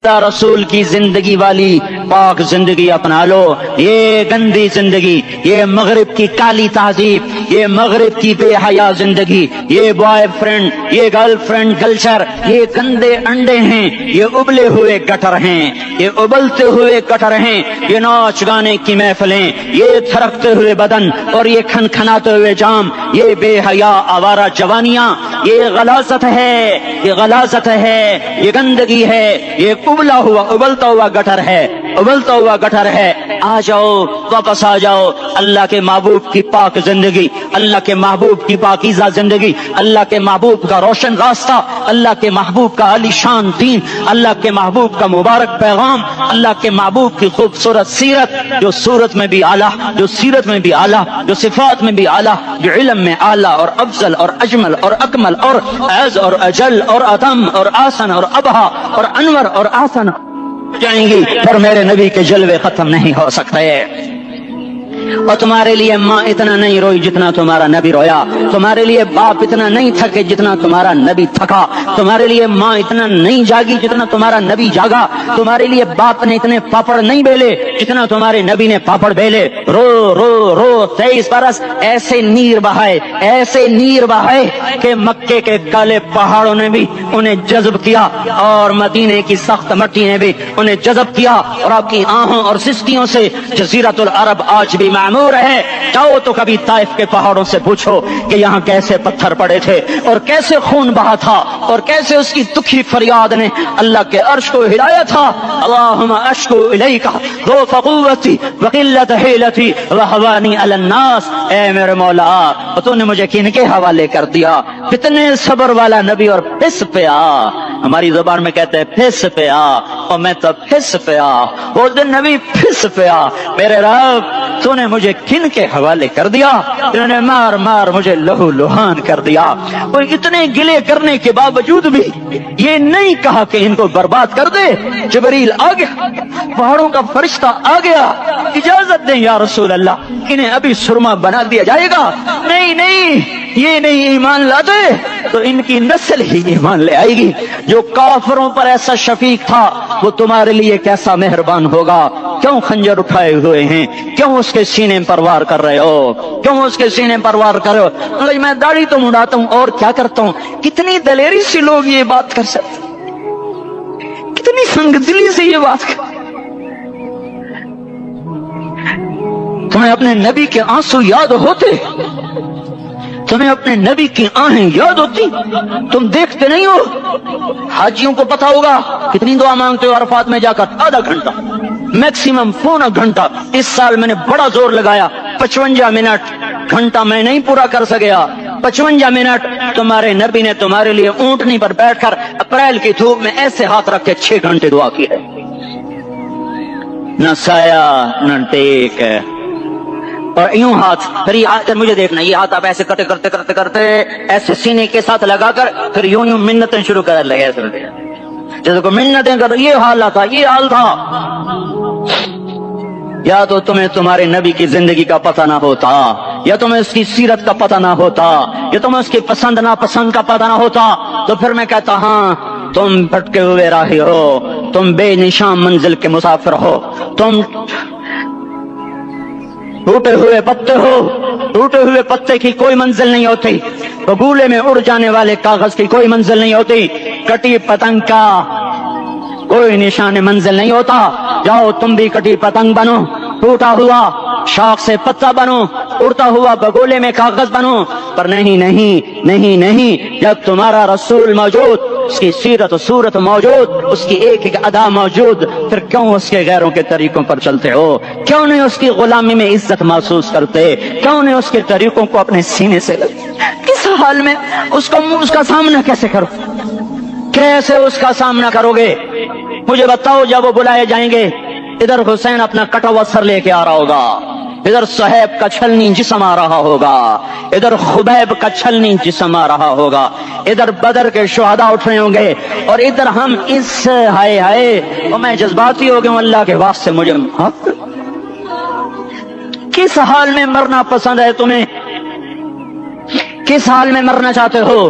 رسول کی زندگی والی پاک زندگی اپنا لو. یہ گندی زندگی، یہ مغرب کی کالی تہذیب، یہ مغرب کی بے حیا زندگی، یہ بوائے فرینڈ، یہ گرل فرینڈ کلچر، یہ گندے انڈے ہیں، یہ ابلے ہوئے گٹر ہیں، یہ ابلتے ہوئے گٹر ہیں، یہ ناچ گانے کی محفلیں، یہ تھرکتے ہوئے بدن اور یہ کھنکھناتے ہوئے جام، یہ بے حیا آوارہ جوانیاں، یہ غلاظت ہے، یہ غلاظت ہے، یہ گندگی ہے، یہ ابلا ہوا ابلتا ہوا گٹر ہے، ابلتا ہوا گٹر ہے. آ جاؤ، واپس آ جاؤ اللہ کے محبوب کی پاک زندگی، اللہ کے محبوب کی پاکیزہ زندگی، اللہ کے محبوب کا روشن راستہ، اللہ کے محبوب کا عالی شان دین، اللہ کے محبوب کا مبارک پیغام، اللہ کے محبوب کی خوبصورت سیرت، جو صورت میں بھی اعلیٰ، جو سیرت میں بھی اعلیٰ، جو صفات میں بھی اعلیٰ، جو علم میں اعلیٰ اور افضل اور اجمل اور اکمل اور اعز اور اجل اور اتم اور آسن اور ابہا اور انور اور آسن جائیں گی، پر میرے نبی کے جلوے ختم نہیں ہو سکتے. اور تمہارے لیے ماں اتنا نہیں روئی جتنا تمہارا نبی رویا، تمہارے لیے باپ اتنا نہیں تھکے جتنا تمہارا نبی تھکا، تمہارے لیے ماں اتنا نہیں جاگی جتنا تمہارا نبی جاگا، تمہارے لیے باپ نے اتنے پاپڑ نہیں بیلے جتنا تمہارے نبی نے پاپڑ بیلے. رو رو رو 23 برس ایسے نیر بہائے، ایسے نیر بہائے کہ مکے کے کالے پہاڑوں نے بھی انہیں جذب کیا اور مدینے کی سخت مٹی نے بھی انہیں جذب کیا، اور آپ کی آہوں اور سسکیوں سے جزیرۃ العرب آج بھی معمور ہے. جاؤ تو کبھی طائف کے پہاڑوں سے پوچھو کہ یہاں کیسے پتھر پڑے تھے اور کیسے خون بہا تھا اور کیسے اس کی دکھی فریاد نے اللہ کے عرش کو ہلایا تھا. اللہم اشکو الیک ضعف قوتی وقلت حیلتی وہوانی علی الناس. اے میرے مولا، تو نے مجھے کن کے حوالے کر دیا؟ کتنے صبر والا نبی، اور پس پیا، ہماری زبان میں کہتے ہیں پس پیا، اور میں تو پس پیا، وہ دن نبی پس پیا. میرے رب، تو نے مجھے کن کے حوالے کر دیا؟ انہوں نے مار مار مجھے لہو لہان کر دیا. اور اتنے گلے کرنے کے باوجود بھی یہ نہیں کہا کہ ان کو برباد کر دے. جبریل آ گیا، پہاڑوں کا فرشتہ آ گیا، اجازت دیں یا رسول اللہ، انہیں ابھی سرما بنا دیا جائے گا. نہیں نہیں، یہ نہیں ایمان لاتے تو ان کی نسل ہی ایمان لے آئے گی. جو کافروں پر ایسا شفیق تھا وہ تمہارے لیے کیسا مہربان ہوگا. کیوں خنجر اٹھائے ہوئے ہیں؟ کیوں اس کے سینے پر وار کر رہے ہو؟ کیوں اس کے سینے پر وار کر رہے ہو؟ میں داڑھی تو مڑاتا ہوں اور کیا کرتا ہوں. کتنی دلیری سے لوگ یہ بات کر سکتے، کتنی سنگ دلی سے یہ بات کر. تمہیں اپنے نبی کے آنسو یاد ہوتے؟ تمہیں اپنے نبی کی آہیں یاد ہوتی؟ تم دیکھتے نہیں ہو؟ حاجیوں کو پتا ہوگا کتنی دعا مانگتے ہو عرفات میں جا کر؟ آدھا گھنٹہ، میکسیمم پونا گھنٹہ. اس سال میں نے بڑا زور لگایا، 55 منٹ. گھنٹہ میں نہیں پورا کر سکیا، 55 منٹ تمہارے نبی نے تمہارے لیے اونٹنی پر بیٹھ کر اپریل کی دھوپ میں ایسے ہاتھ رکھ کے 6 گھنٹے دعا کی ہے. نہ سایہ نہ ٹیک، اور یوں ہاتھ. پھر یہ مجھے دیکھنا، یہ ہاتھ آپ ایسے کرتے کرتے کرتے کرتے ایسے سینے کے ساتھ لگا کر پھر یوں یوں منتیں شروع کر لگے، ایسے جیسے کو منتیں کر. یہ حال تھا، یہ حال تھا. یا تو تمہیں تمہارے نبی کی زندگی کا پتہ نہ ہوتا، یا تمہیں اس کی سیرت کا پتہ نہ ہوتا، یا تمہیں اس کی پسند ناپسند کا پتہ نہ ہوتا، تو پھر میں کہتا ہاں تم بھٹکے ہوئے راہی ہو، تم بے نشان منزل کے مسافر ہو، تم ٹوٹے ہوئے پتے ہو. ٹوٹے ہوئے پتے کی کوئی منزل نہیں ہوتی، بگولے میں اڑ جانے والے کاغذ کی کوئی منزل نہیں ہوتی، کٹی پتنگ کا کوئی نشان منزل نہیں ہوتا. جاؤ تم بھی کٹی پتنگ بنو، ٹوٹا ہوا شاخ سے پتا بنو، اڑتا ہوا بگولے میں کاغذ بنو. پر نہیں نہیں نہیں نہیں، جب تمہارا رسول موجود، اس کی سیرت و صورت موجود، اس کی ایک ایک ادا موجود، پھر کیوں اس کے غیروں کے طریقوں پر چلتے ہو؟ کیوں نہیں اس کی غلامی میں عزت محسوس کرتے؟ کیوں نہیں اس کے طریقوں کو اپنے سینے سے لگتے؟ کس حال میں اس کا سامنا کیسے کرو؟ کیسے اس کا سامنا کرو گے؟ مجھے بتاؤ. جب وہ بلائے جائیں گے، ادھر حسین اپنا کٹا ہوا سر لے کے آ رہا ہوگا، ادھر صہیب کا چھلنی جسم آ رہا ہوگا، ادھر خبیب کا چھلنی جسم آ رہا ہوگا، ادھر بدر کے شہداء اٹھ رہے ہوں گے، اور ادھر ہم اس ہائے ہائے. اور میں جذباتی ہو گیا ہوں، اللہ کے واسطے مجھے معاف کر. کس حال میں مرنا پسند ہے تمہیں؟ کس حال میں مرنا چاہتے ہو؟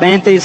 35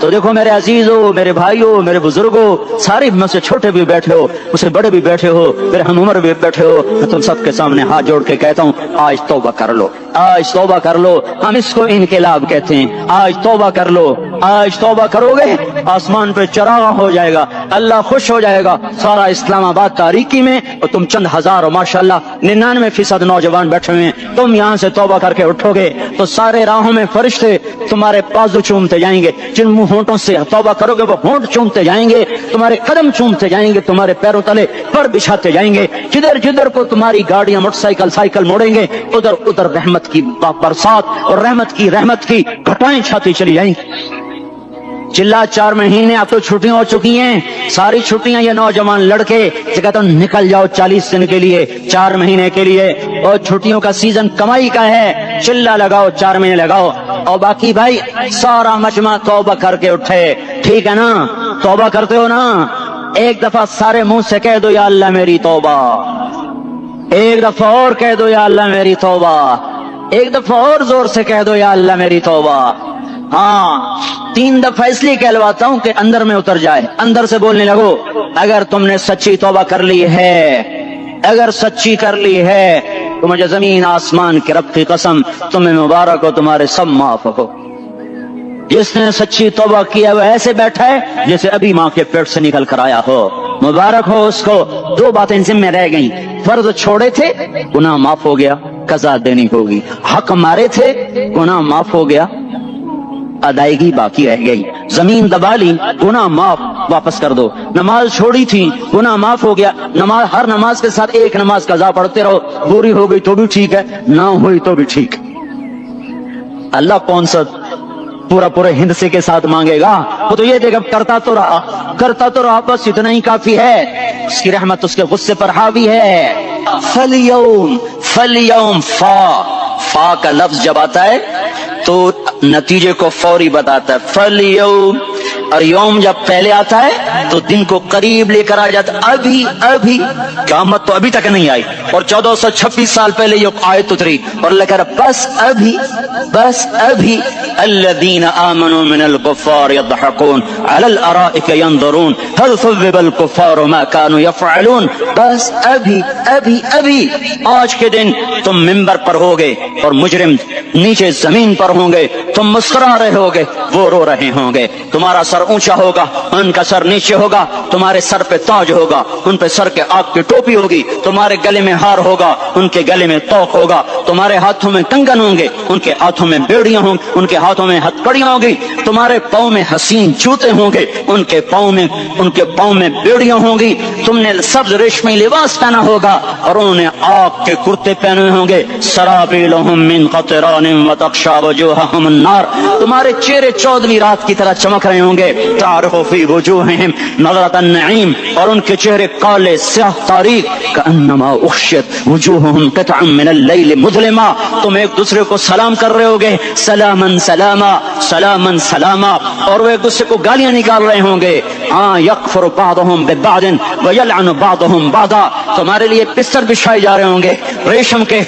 تو دیکھو میرے عزیزو، میرے بھائیو، میرے بزرگوں، سارے میں سے چھوٹے بھی بیٹھے ہو، مجھ سے بڑے بھی بیٹھے ہو، میرے ہم عمر بھی بیٹھے ہو، میں تم سب کے سامنے ہاتھ جوڑ کے کہتا ہوں آج توبہ کر لو، آج توبہ کر لو. ہم اس کو انقلاب کہتے ہیں. آج توبہ کر لو. آج توبہ کرو گے آسمان پہ چراغ ہو جائے گا، اللہ خوش ہو جائے گا. سارا اسلام آباد تاریکی میں اور تم چند ہزار اور ماشاءاللہ 99% نوجوان بیٹھے ہوئے ہیں. تم یہاں سے توبہ کر کے اٹھو گے تو سارے راہوں میں فرشتے تمہارے بازو چومتے جائیں گے. جن منہ ہونٹوں سے توبہ کرو گے وہ ہونٹ چومتے جائیں گے، تمہارے قدم چومتے جائیں گے، تمہارے پیروں تلے پر بچھاتے جائیں گے. جدھر جدھر کو تمہاری گاڑیاں موٹر سائیکل سائیکل موڑیں گے ادھر ادھر رحمت کی برسات اور رحمت کی گھٹائیں چھاتی چلی جائیں گی. چلا 4 مہینے اب تو چھٹیاں ہو چکی ہیں، ساری چھٹیاں یہ نوجوان لڑکے کہتے ہیں نکل جاؤ 40 دن کے لیے، 4 مہینے کے لیے، اور چھٹیوں کا سیزن کمائی کا ہے. چلا لگاؤ، 4 مہینے لگاؤ. اور باقی بھائی سارا مجمع توبہ کر کے اٹھے. ٹھیک ہے نا؟ توبہ کرتے ہو نا؟ ایک دفعہ سارے منہ سے کہہ دو یا اللہ میری توبہ. ایک دفعہ اور کہہ دو یا اللہ میری توبہ. ایک دفعہ اور زور سے کہہ دو یا اللہ میری توبہ. ہاں 3 دفعہ اس لیے کہلواتا ہوں کہ اندر میں اتر جائے، اندر سے بولنے لگو. اگر تم نے سچی توبہ کر لی ہے، اگر سچی کر لی ہے تو مجھے زمین آسمان کے رب کی قسم تمہیں مبارک ہو، تمہارے سب معاف ہو. جس نے سچی توبہ کیا وہ ایسے بیٹھا ہے جیسے ابھی ماں کے پیٹ سے نکل کر آیا ہو. مبارک ہو اس کو. 2 باتیں ذمہ رہ گئیں. فرض چھوڑے تھے، گناہ معاف ہو گیا، قضا دینی ہوگی. حق مارے تھے، گناہ معاف ہو گیا، ادائیگی باقی رہ گئی. زمین دبا لی، گناہ معاف، واپس کر دو. نماز چھوڑی تھی، گناہ معاف ہو گیا. نماز ہر نماز کے ساتھ ایک نماز قضا پڑھتے رہو، پوری ہو گئی تو بھی ٹھیک ہے، نہ ہوئی تو بھی ٹھیک. اللہ کون سا پورے ہند سے کے ساتھ مانگے گا؟ وہ تو یہ دیکھا کرتا تو رہا بس اتنا ہی کافی ہے. اس کی رحمت اس کے غصے پر حاوی ہے. فَالْيَوْمِ فا کا لفظ جب آتا ہے تو نتیجے کو فوری بتاتا ہے. فَالْيَوْمِ، اور یوم جب پہلے آتا ہے تو دن کو قریب لے کر آ جاتا. ابھی قیامت تو ابھی تک نہیں آئی اور 1426 سال پہلے یہ آیت اتری اور اللہ کہہ رہا بس ابھی الذین آمنوا من الکفار یضحکون علی الارائک ینظرون هل ثوب الکفار ما كانوا يفعلون. بس ابھی آج کے دن تم منبر پر ہوگے اور مجرم نیچے زمین پر ہوں گے. تم مسکرا رہے ہوگے، وہ رو رہے ہوں گے. تمہارا سر اونچا ہوگا، ان کا سر نیچے ہوگا. تمہارے سر پہ تاج ہوگا، ان پہ سر کے آگ کی ٹوپی ہوگی. تمہارے گلے میں ہار ہوگا، ان کے گلے میں توق ہوگا. تمہارے ہاتھوں میں کنگن ہوں گے، ان کے ہاتھوں میں بیڑیاں ہوں گی، ان کے ہاتھوں میں ہتکڑیاں ہوں گی. تمہارے پاؤں میں حسین جوتے ہوں گے، ان کے پاؤں میں بیڑیاں ہوں گی. تم نے سبز ریشمی لباس پہنا ہوگا اور انہوں نے آگ کے کرتے پہنے ہوں گے. سرابیلہم من قطران وتغشی وجوہہم النار. تمہارے چہرے چودھویں رات کی طرح چمک رہے ہوں گے. تعرف فی وجوہہم نظرۃ النعیم، اور ان کے چہرے کالے سیاہ تاریک. کأنما اغشیت وجوہہم قطعا من اللیل مظلما. تم ایک دوسرے کو سلام کر رہے ہوگے، سلامن سلاما سلامن سلاما، اور وہ ایک دوسرے کو گالیاں نکال رہے ہوں گے. ہاں یکفر بعضہم ببعض ویلعن بعضہم بعضا. تمہارے لیے بستر بچھائے جا رہے ہوں گے ریشم کے.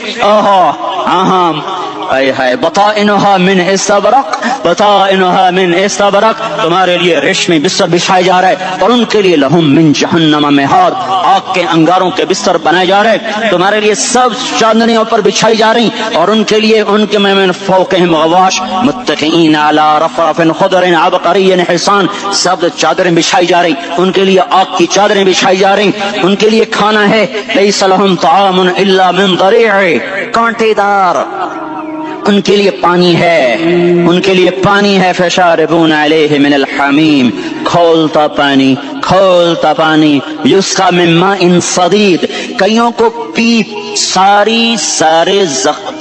بطائنها من استبرق، بطائنها من استبرق. تمہارے لیے ریشمی بستر بچھائے جا رہے ہیں اور ان کے لیے لہم من جہنم مہاد، آگ کے انگاروں کے بستر بنائے جا رہے ہیں. تمہارے لیے سب چادریوں پر بچھائی جا رہی اور ان کے لیے ان کے من فوقہم غواش متکئین علی رفرف خضر عبقری حصان. سب چادریں بچھائی جا رہی، ان کے لیے آگ کی چادریں بچھائی جا رہی. ان کے لیے کھانا ہے لیس لہم طعام الا من ضریع، کانٹے دار. ان کے لیے پانی ہے، ان کے لیے پانی ہے. فشاربون علیہ من الحمیم، کھولتا پانی. یسقا من ماء صدید، کئیوں کو پیپ سارے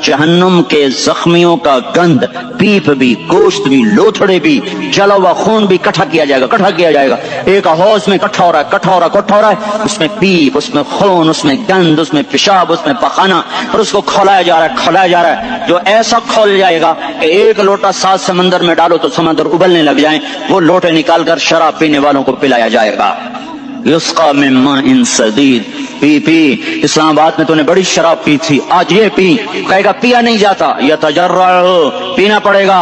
جہنم کے زخمیوں کا گند، پیپ بھی، گوشت بھی، لوتھڑے بھی، جلا ہوا خون بھی اکٹھا کیا جائے گا. ایک حوض میں اکٹھا ہو رہا ہے. اس میں پیپ، اس میں خون، اس میں گند، اس میں پیشاب، اس میں پخانہ، اور اس کو کھولایا جا رہا ہے. جو ایسا کھول جائے گا کہ 1 لوٹا 7 سمندر میں ڈالو تو سمندر ابلنے لگ جائیں. وہ لوٹے نکال کر شراب پینے والوں کو پلایا جائے گا. یسقا من ماء صدید. پی اسلام آباد میں تو نے بڑی شراب پی تھی، آج یہ پی. کہے گا پیا نہیں جاتا، یتجرع، پینا پڑے گا.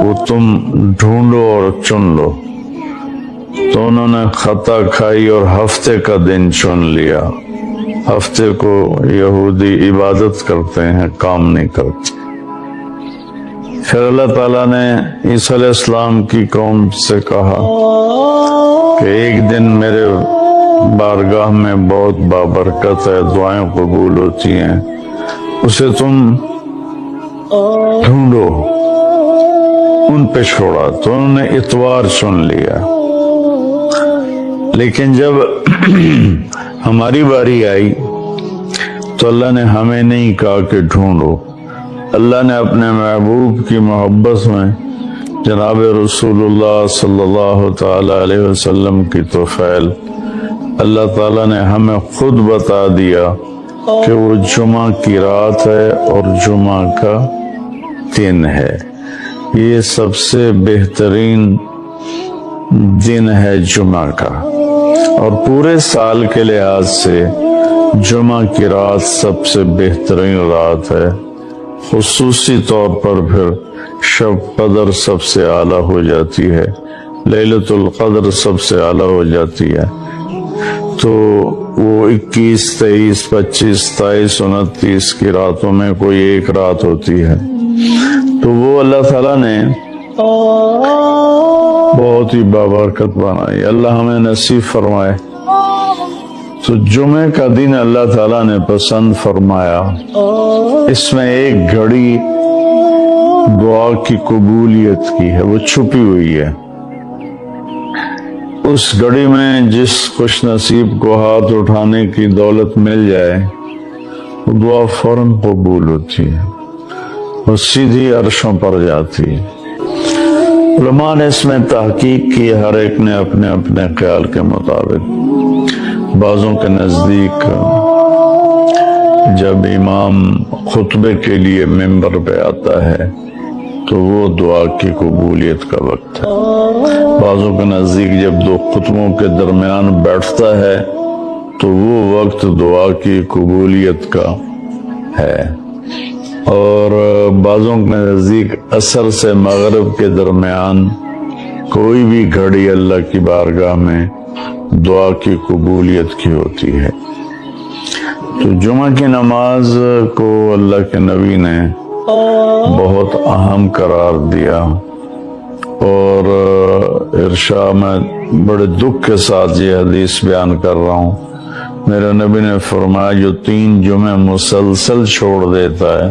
وہ تم ڈھونڈو اور چن لو۔ تو انہوں نے خطا کھائی اور ہفتے کا دن چن لیا۔ ہفتے کو یہودی عبادت کرتے ہیں، کام نہیں کرتے۔ پھر اللہ تعالیٰ نے عیسیٰ علیہ السلام کی قوم سے کہا کہ ایک دن میرے بارگاہ میں بہت بابرکت ہے، دعائیں قبول ہوتی ہیں، اسے تم ڈھونڈو۔ ان پہ چھوڑا تو انہوں نے اتوار چن لیا۔ لیکن جب ہماری باری آئی تو اللہ نے ہمیں نہیں کہا کہ ڈھونڈو۔ اللہ نے اپنے محبوب کی محبت میں جناب رسول اللہ صلی اللہ تعالی علیہ وسلم کی توفیل اللہ تعالیٰ نے ہمیں خود بتا دیا کہ وہ جمعہ کی رات ہے اور جمعہ کا دن ہے۔ یہ سب سے بہترین دن ہے جمعہ کا، اور پورے سال کے لحاظ سے جمعہ کی رات سب سے بہترین رات ہے۔ خصوصی طور پر پھر شب قدر سب سے اعلیٰ ہو جاتی ہے، لیلۃ القدر سب سے اعلیٰ ہو جاتی ہے۔ تو وہ 21، 23، 25، 27، 29 کی راتوں میں کوئی ایک رات ہوتی ہے، تو وہ اللہ تعالیٰ نے بہت ہی بابرکت بنائی۔ اللہ ہمیں نصیب فرمائے۔ تو جمعے کا دن اللہ تعالیٰ نے پسند فرمایا۔ اس میں ایک گھڑی دعا کی قبولیت کی ہے، وہ چھپی ہوئی ہے۔ اس گھڑی میں جس خوش نصیب کو ہاتھ اٹھانے کی دولت مل جائے وہ دعا فوراً قبول ہوتی ہے، وہ سیدھی عرشوں پر جاتی ہے۔ علماء نے اس میں تحقیق کی، ہر ایک نے اپنے اپنے خیال کے مطابق۔ بعضوں کے نزدیک جب امام خطبے کے لیے ممبر پہ آتا ہے تو وہ دعا کی قبولیت کا وقت ہے۔ بعضوں کے نزدیک جب دو خطبوں کے درمیان بیٹھتا ہے تو وہ وقت دعا کی قبولیت کا ہے، اور بعضوں کے نزدیک عصر سے مغرب کے درمیان کوئی بھی گھڑی اللہ کی بارگاہ میں دعا کی قبولیت کی ہوتی ہے۔ تو جمعہ کی نماز کو اللہ کے نبی نے بہت اہم قرار دیا، اور ارشاد میں بڑے دکھ کے ساتھ یہ حدیث بیان کر رہا ہوں۔ میرے نبی نے فرمایا جو 3 جمعے مسلسل چھوڑ دیتا ہے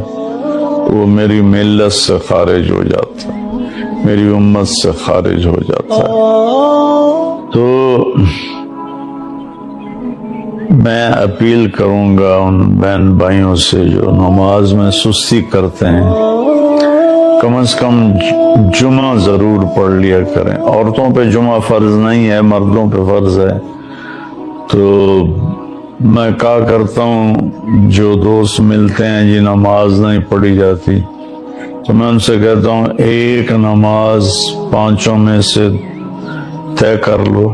وہ میری ملت سے خارج ہو جاتا ہے، میری امت سے خارج ہو جاتا ہے۔ تو میں اپیل کروں گا ان بہن بھائیوں سے جو نماز میں سستی کرتے ہیں، کم از کم جمعہ ضرور پڑھ لیا کریں۔ عورتوں پہ جمعہ فرض نہیں ہے، مردوں پہ فرض ہے۔ تو میں کہا کرتا ہوں جو دوست ملتے ہیں جی نماز نہیں پڑھی جاتی، تو میں ان سے کہتا ہوں ایک نماز 5 میں سے طے کر لو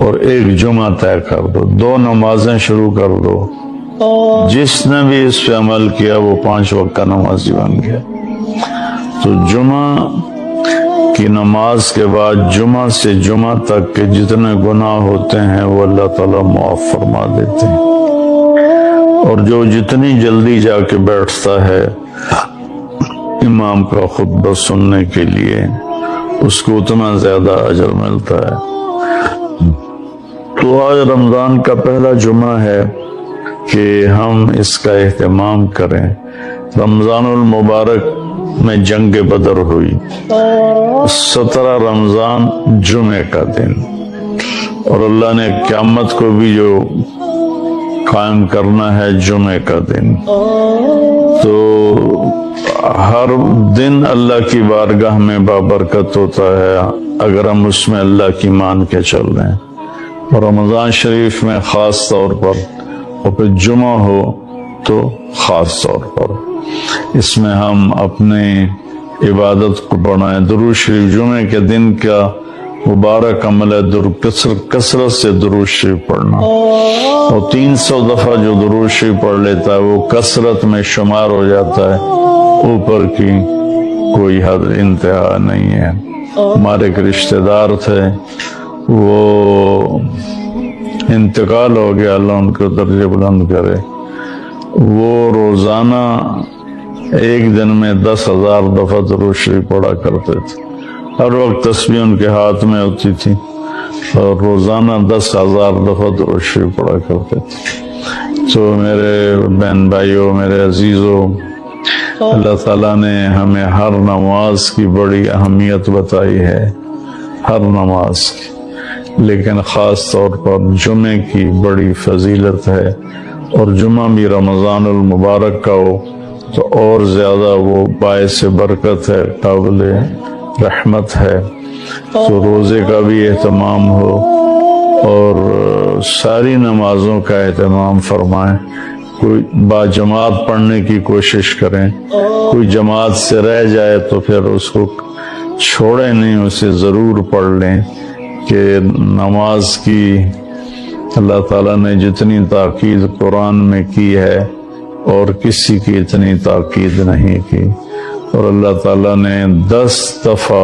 اور ایک جمعہ طے کر دو، 2 نمازیں شروع کر دو۔ جس نے بھی اس پہ عمل کیا وہ 5 وقت کا نمازی بن گیا۔ تو جمعہ کی نماز کے بعد جمعہ سے جمعہ تک کے جتنے گناہ ہوتے ہیں وہ اللہ تعالیٰ معاف فرما دیتے ہیں، اور جو جتنی جلدی جا کے بیٹھتا ہے امام کا خطبہ سننے کے لیے اس کو اتنا زیادہ اجر ملتا ہے۔ تو آج رمضان کا پہلا جمعہ ہے کہ ہم اس کا اہتمام کریں۔ رمضان المبارک میں جنگ بدر ہوئی، 17 رمضان جمعے کا دن، اور اللہ نے قیامت کو بھی جو قائم کرنا ہے جمعے کا دن۔ تو ہر دن اللہ کی بارگاہ میں بابرکت ہوتا ہے اگر ہم اس میں اللہ کی مان کے چل رہے ہیں، اور رمضان شریف میں خاص طور پر، اور پھر جمعہ ہو تو خاص طور پر اس میں ہم اپنی عبادت کو بڑھائیں۔ درود شریف جمعے کے دن کا مبارک عمل ہے کثرت سے درود شریف پڑھنا، اور 300 دفعہ جو درود شریف پڑھ لیتا ہے وہ کثرت میں شمار ہو جاتا ہے اوپر کی کوئی حد انتہا نہیں ہے. ہمارے ایک رشتہ دار تھے، وہ انتقال ہو گیا، اللہ ان کو درجے بلند کرے. وہ روزانہ ایک دن میں 10,000 دفعہ درود شریف پڑھا کرتے تھے. ہر وقت تسبیح ان کے ہاتھ میں ہوتی تھی اور روزانہ 10,000 دفعہ درود شریف پڑھا کرتے تھے. تو میرے بہن بھائیوں، میرے عزیزوں، اللہ تعالیٰ نے ہمیں ہر نماز کی بڑی اہمیت بتائی ہے، ہر نماز کی، لیکن خاص طور پر جمعے کی بڑی فضیلت ہے. اور جمعہ بھی رمضان المبارک کا ہو تو اور زیادہ وہ باعث برکت ہے، قابل رحمت ہے. تو روزے کا بھی اہتمام ہو اور ساری نمازوں کا اہتمام فرمائیں. کوئی باجماعت پڑھنے کی کوشش کریں. کوئی جماعت سے رہ جائے تو پھر اس کو چھوڑیں نہیں، اسے ضرور پڑھ لیں. کہ نماز کی اللہ تعالیٰ نے جتنی تاکید قرآن میں کی ہے اور کسی کی اتنی تاکید نہیں کی. اور اللہ تعالیٰ نے 10 دفعہ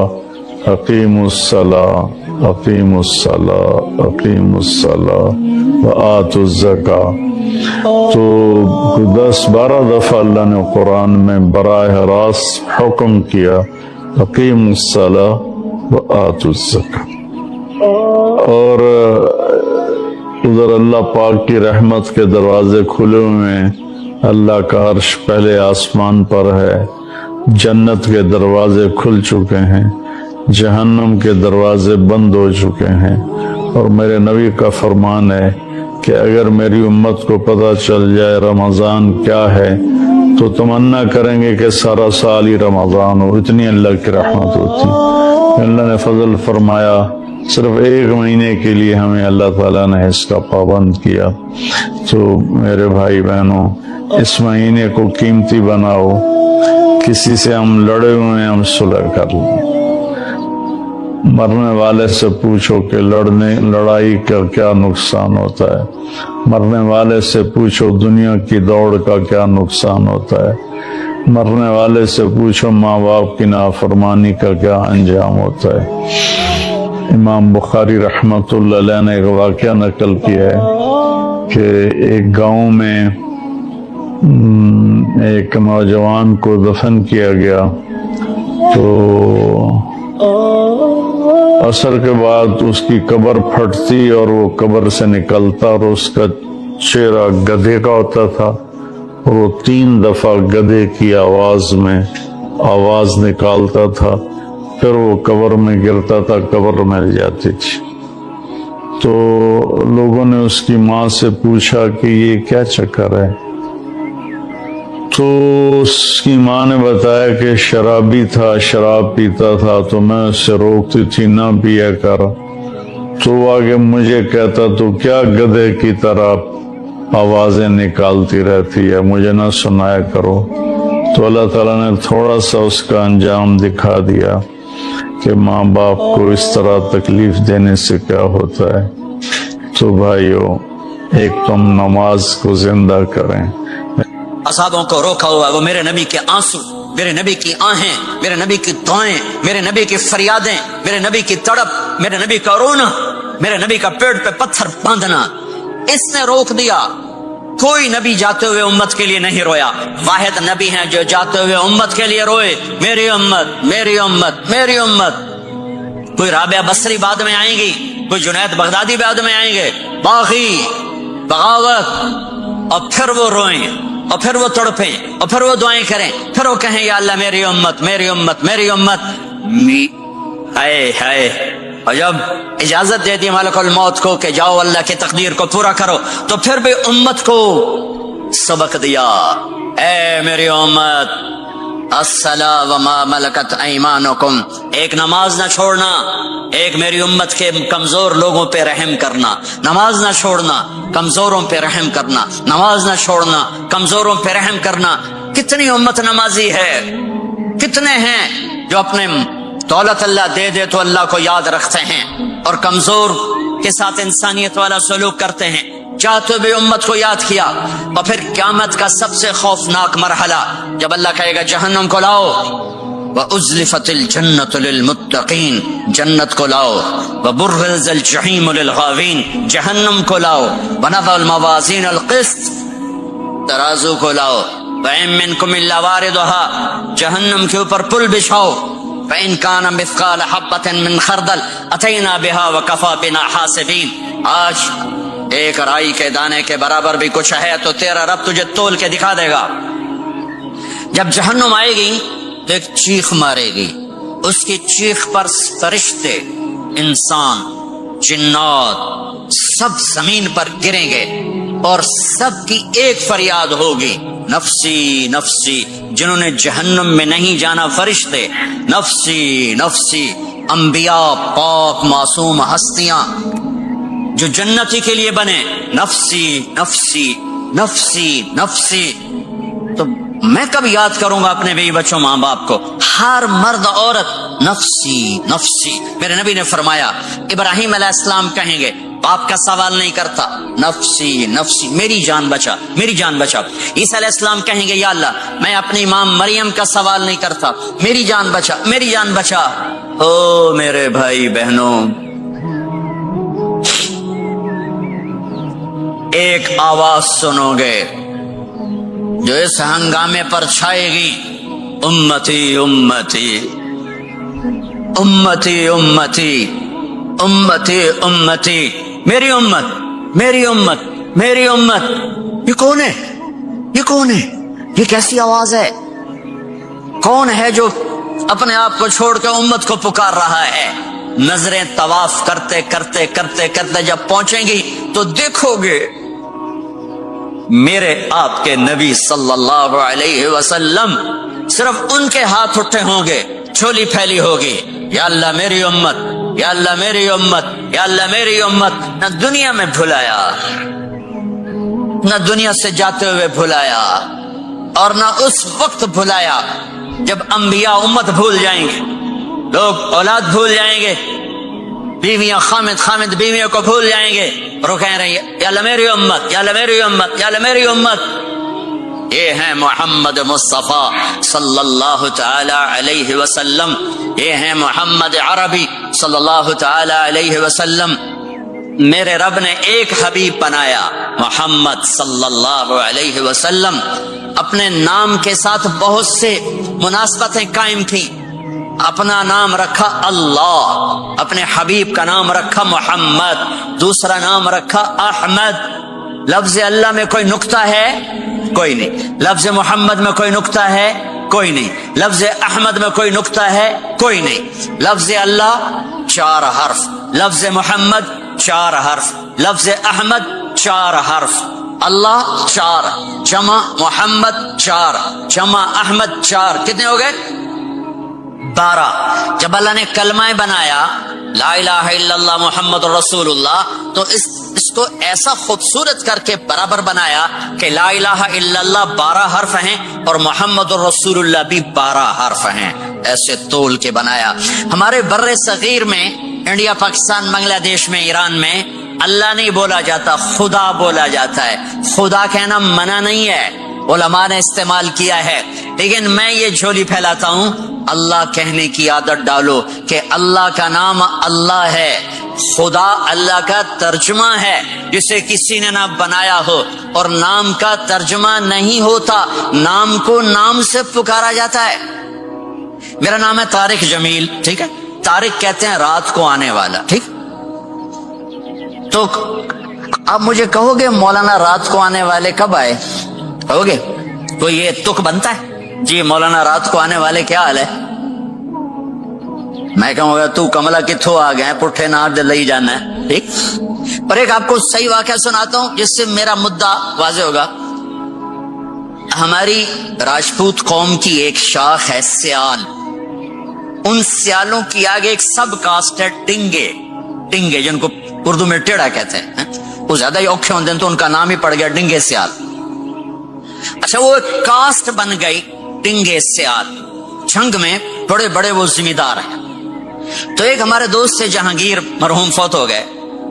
اقیموا الصلاۃ، اقیموا الصلاۃ، اقیموا الصلاۃ وآتوا الزکاۃ. تو 10-12 دفعہ اللہ نے قرآن میں براہ راست حکم کیا اقیموا الصلاۃ وآتوا الزکاۃ. اور ادھر اللہ پاک کی رحمت کے دروازے کھلے ہوئے ہیں. اللہ کا عرش پہلے آسمان پر ہے. جنت کے دروازے کھل چکے ہیں، جہنم کے دروازے بند ہو چکے ہیں. اور میرے نبی کا فرمان ہے کہ اگر میری امت کو پتہ چل جائے رمضان کیا ہے تو تمنا کریں گے کہ سارا سال ہی رمضان ہو. اتنی اللہ کی رحمت ہوتی. اللہ نے فضل فرمایا، صرف 1 مہینے کے لیے ہمیں اللہ تعالیٰ نے اس کا پابند کیا. تو میرے بھائی بہنوں، اس مہینے کو قیمتی بناؤ. کسی سے ہم لڑے ہوئے ہیں، ہم صلح کر لیں. مرنے والے سے پوچھو کہ لڑائی کا کیا نقصان ہوتا ہے. مرنے والے سے پوچھو دنیا کی دوڑ کا کیا نقصان ہوتا ہے. مرنے والے سے پوچھو ماں باپ کی نافرمانی کا کیا انجام ہوتا ہے. امام بخاری رحمت اللہ علیہ نے ایک واقعہ نقل کیا ہے کہ ایک گاؤں میں ایک نوجوان کو دفن کیا گیا. تو عصر کے بعد اس کی قبر پھٹتی اور وہ قبر سے نکلتا اور اس کا چہرہ گدھے کا ہوتا تھا اور وہ 3 دفعہ گدھے کی آواز میں آواز نکالتا تھا. پھر وہ قبر میں گرتا تھا، قبر مل جاتی تھی. تو لوگوں نے اس کی ماں سے پوچھا کہ یہ کیا چکر ہے. تو اس کی ماں نے بتایا کہ شرابی تھا، شراب پیتا تھا تو میں اس سے روکتی تھی نہ پیا کر. تو وہ آگے مجھے کہتا تو کیا گدھے کی طرح آوازیں نکالتی رہتی ہے، مجھے نہ سنایا کرو. تو اللہ تعالیٰ نے تھوڑا سا اس کا انجام دکھا دیا کہ ماں باپ کو اس طرح تکلیف دینے سے کیا ہوتا ہے. تو بھائیو، ایک تم نماز کو زندہ کریں. اصحابوں کو روکا ہوا وہ میرے نبی کے آنسو، میرے نبی کی آہیں، میرے نبی کی دعائیں، میرے نبی کی فریادیں، میرے نبی کی تڑپ، میرے نبی کا رونا، میرے نبی کا پیڑ پہ پتھر باندھنا، اس نے روک دیا. کوئی نبی جاتے ہوئے امت کے لیے نہیں رویا. واحد نبی ہیں جو جاتے ہوئے امت کے لیے روئے، میری امت، میری امت، میری امت. کوئی رابعہ بصری بعد میں آئیں گی، کوئی جنید بغدادی بعد میں آئیں گے، باغی، بغاوت، اور پھر وہ روئیں اور پھر وہ تڑپیں اور پھر وہ دعائیں کریں، پھر وہ کہیں یا اللہ میری امت، میری امت، میری امت. ہائے ہائے. اور جب اجازت دے دی ملک الموت کو کہ جاؤ اللہ کی تقدیر کو پورا کرو، تو پھر بھی امت کو سبق دیا، اے میری امت، الصلاۃ وما ملکت ایمانکم. ایک نماز نہ چھوڑنا، ایک میری امت کے کمزور لوگوں پہ رحم کرنا. نماز نہ چھوڑنا، کمزوروں پہ رحم کرنا. نماز نہ چھوڑنا، کمزوروں پہ رحم کرنا. کتنی امت نمازی ہے، کتنے ہیں جو اپنے دولت اللہ دے دے تو اللہ کو یاد رکھتے ہیں اور کمزور کے ساتھ انسانیت والا سلوک کرتے ہیں. چاہتے بھی امت کو یاد کیا. اور پھر قیامت کا سب سے خوفناک مرحلہ جب اللہ کہے گا جہنم کو لاؤ، وَأُزْلِفَتِ الْجَنَّةُ لِلْمُتَّقِينَ جنت کو لاؤ، وَبُرِّزَ الْجَحِيمُ لِلْغَاوِينَ جہنم کو لاؤ، وَنَضَعُ الْمَوَازِينَ الْقِسْطَ ترازو کو لاؤ، وَإِن مِّنكُمْ إِلَّا وَارِدُهَا جہنم کے اوپر پل بچھاؤ، فَإِن كَانَ مِثْقَالَ حَبَّةٍ مِّنْ خَرْدَلٍ أَتَيْنَا بِهَا وَكَفَىٰ بِنَا حَاسِبِينَ آج ایک رائی کے دانے کے برابر بھی کچھ ہے تو تیرا رب تجھے تول کے دکھا دے گا۔ جب جہنم آئے گی تو ایک چیخ مارے گی، اس کی چیخ پر فرشتے، انسان، جنات سب زمین پر گریں گے اور سب کی ایک فریاد ہوگی، نفسی نفسی۔ جنہوں نے جہنم میں نہیں جانا فرشتے، نفسی نفسی۔ انبیاء، پاک معصوم ہستیاں جو جنتی کے لیے بنے، نفسی نفسی نفسی نفسی۔ تو میں کب یاد کروں گا اپنے بیوی بچوں ماں باپ کو؟ ہر مرد عورت نفسی نفسی۔ میرے نبی نے فرمایا ابراہیم علیہ السلام کہیں گے باپ کا سوال نہیں کرتا، نفسی نفسی، میری جان بچا میری جان بچا۔ عیسیٰ علیہ السلام کہیں گے یا اللہ میں اپنی ماں مریم کا سوال نہیں کرتا، میری جان بچا میری جان بچا۔ او میرے بھائی بہنوں، ایک آواز سنو گے جو اس ہنگامے پر چھائے گی، امتی امتی امتی امتی امتی امتی، میری امت میری امت میری امت۔ یہ کون ہے؟ یہ کون ہے؟ یہ کیسی آواز ہے؟ کون ہے جو اپنے آپ کو چھوڑ کے امت کو پکار رہا ہے؟ نظریں طواف کرتے کرتے کرتے کرتے جب پہنچیں گی تو دیکھو گے میرے آپ کے نبی صلی اللہ علیہ وسلم، صرف ان کے ہاتھ اٹھے ہوں گے، جھولی پھیلی ہوگی، یا اللہ میری امت یا اللہ میری امت یا اللہ میری امت۔ نہ دنیا میں بھلایا، نہ دنیا سے جاتے ہوئے بھلایا، اور نہ اس وقت بھلایا جب انبیاء امت بھول جائیں گے، لوگ اولاد بھول جائیں گے، بیویاں خامد بیویوں کو بھول جائیں گے، اور وہ کہہ رہے ہیں یا اللہ میری امت یا اللہ میری امت یا اللہ میری امت۔ یہ ہیں محمد مصطفیٰ صلی اللہ تعالی علیہ وسلم، یہ ہیں محمد عربی صلی اللہ تعالی علیہ وسلم۔ میرے رب نے ایک حبیب بنایا محمد صلی اللہ علیہ وسلم، اپنے نام کے ساتھ بہت سے مناسبتیں قائم تھیں۔ اپنا نام رکھا اللہ، اپنے حبیب کا نام رکھا محمد، دوسرا نام رکھا احمد۔ لفظ اللہ میں کوئی نکتہ ہے؟ کوئی نہیں۔ لفظ محمد میں کوئی نکتہ ہے؟ کوئی نہیں۔ لفظ احمد میں کوئی نکتہ ہے؟ کوئی نہیں۔ لفظ اللہ 4 حرف، لفظ محمد 4 حرف، لفظ احمد 4 حرف، اللہ 4، جمع محمد 4، جمع احمد 4، کتنے ہو گئے؟ 12۔ جب اللہ نے کلمہ بنایا لا الہ الا اللہ محمد رسول اللہ، تو اس کو ایسا خوبصورت کر کے برابر بنایا کہ لا الہ الا اللہ 12 حرف ہیں اور محمد رسول اللہ بھی 12 حرف ہیں، ایسے تول کے بنایا۔ ہمارے بر صغیر میں، انڈیا، پاکستان، بنگلہ دیش میں، ایران میں اللہ نہیں بولا جاتا، خدا بولا جاتا ہے۔ خدا کہنا منع نہیں ہے، علماء نے استعمال کیا ہے، لیکن میں یہ جھولی پھیلاتا ہوں اللہ کہنے کی عادت ڈالو کہ اللہ کا نام اللہ ہے، خدا اللہ کا ترجمہ ہے جسے کسی نے نہ بنایا ہو، اور نام کا ترجمہ نہیں ہوتا، نام کو نام سے پکارا جاتا ہے۔ میرا نام ہے طارق جمیل، ٹھیک ہے؟ طارق کہتے ہیں رات کو آنے والا، ٹھیک؟ تو آپ مجھے کہو گے مولانا رات کو آنے والے کب آئے؟ کہو گے تو یہ تک بنتا ہے جی مولانا رات کو آنے والے کیا حال ہے؟ میں کہوں گا تو کملا کتھوں آ گئے، پٹھے نہ دل ہی جانا ہے، ٹھیک؟ پر ایک آپ کو صحیح واقعہ سناتا ہوں جس سے میرا مدعا واضح ہوگا۔ ہماری راجپوت قوم کی ایک شاخ ہے سیال، ان سیالوں کی آگے ایک سب کاسٹ ہے ٹنگے، جن کو اردو میں ٹیڑا کہتے ہیں، وہ زیادہ ہی اوکھے ہوتے ہیں تو ان کا نام ہی پڑ گیا ڈنگے سیال۔ اچھا، وہ ایک کاسٹ بن گئی ڈنگے سیال، جنگ میں بڑے بڑے وہ ذمہ دار ہیں۔ تو ایک ہمارے دوست سے جہانگیر مرحوم فوت ہو گئے،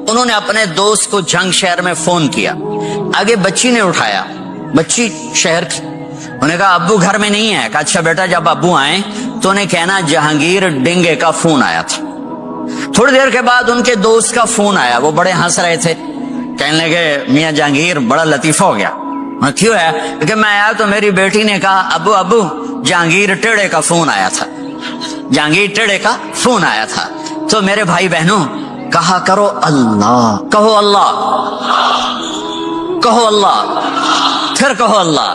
انہوں نے اپنے دوست کو جنگ شہر میں فون کیا، آگے بچی نے اٹھایا، بچی شہر کی، انہوں نے کہا ابو گھر میں نہیں ہے. کہا اچھا بیٹا جب ابو آئیں تو انہیں کہنا جہانگیر ڈنگے کا فون آیا تھا. تھوڑی دیر کے بعد ان کے دوست کا فون آیا, وہ بڑے ہنس رہے تھے, کہنے لگے میاں جہانگیر بڑا لطیفہ ہو گیا. کیوں ہے؟ کہ میں آیا تو میری بیٹی نے کہا ابو جہانگیر ٹیڑے کا فون آیا تھا, جہانگیر ٹیڑے کا فون آیا تھا. تو میرے بھائی بہنوں کہا کرو اللہ, کہو اللہ, کہو اللہ, پھر کہو اللہ.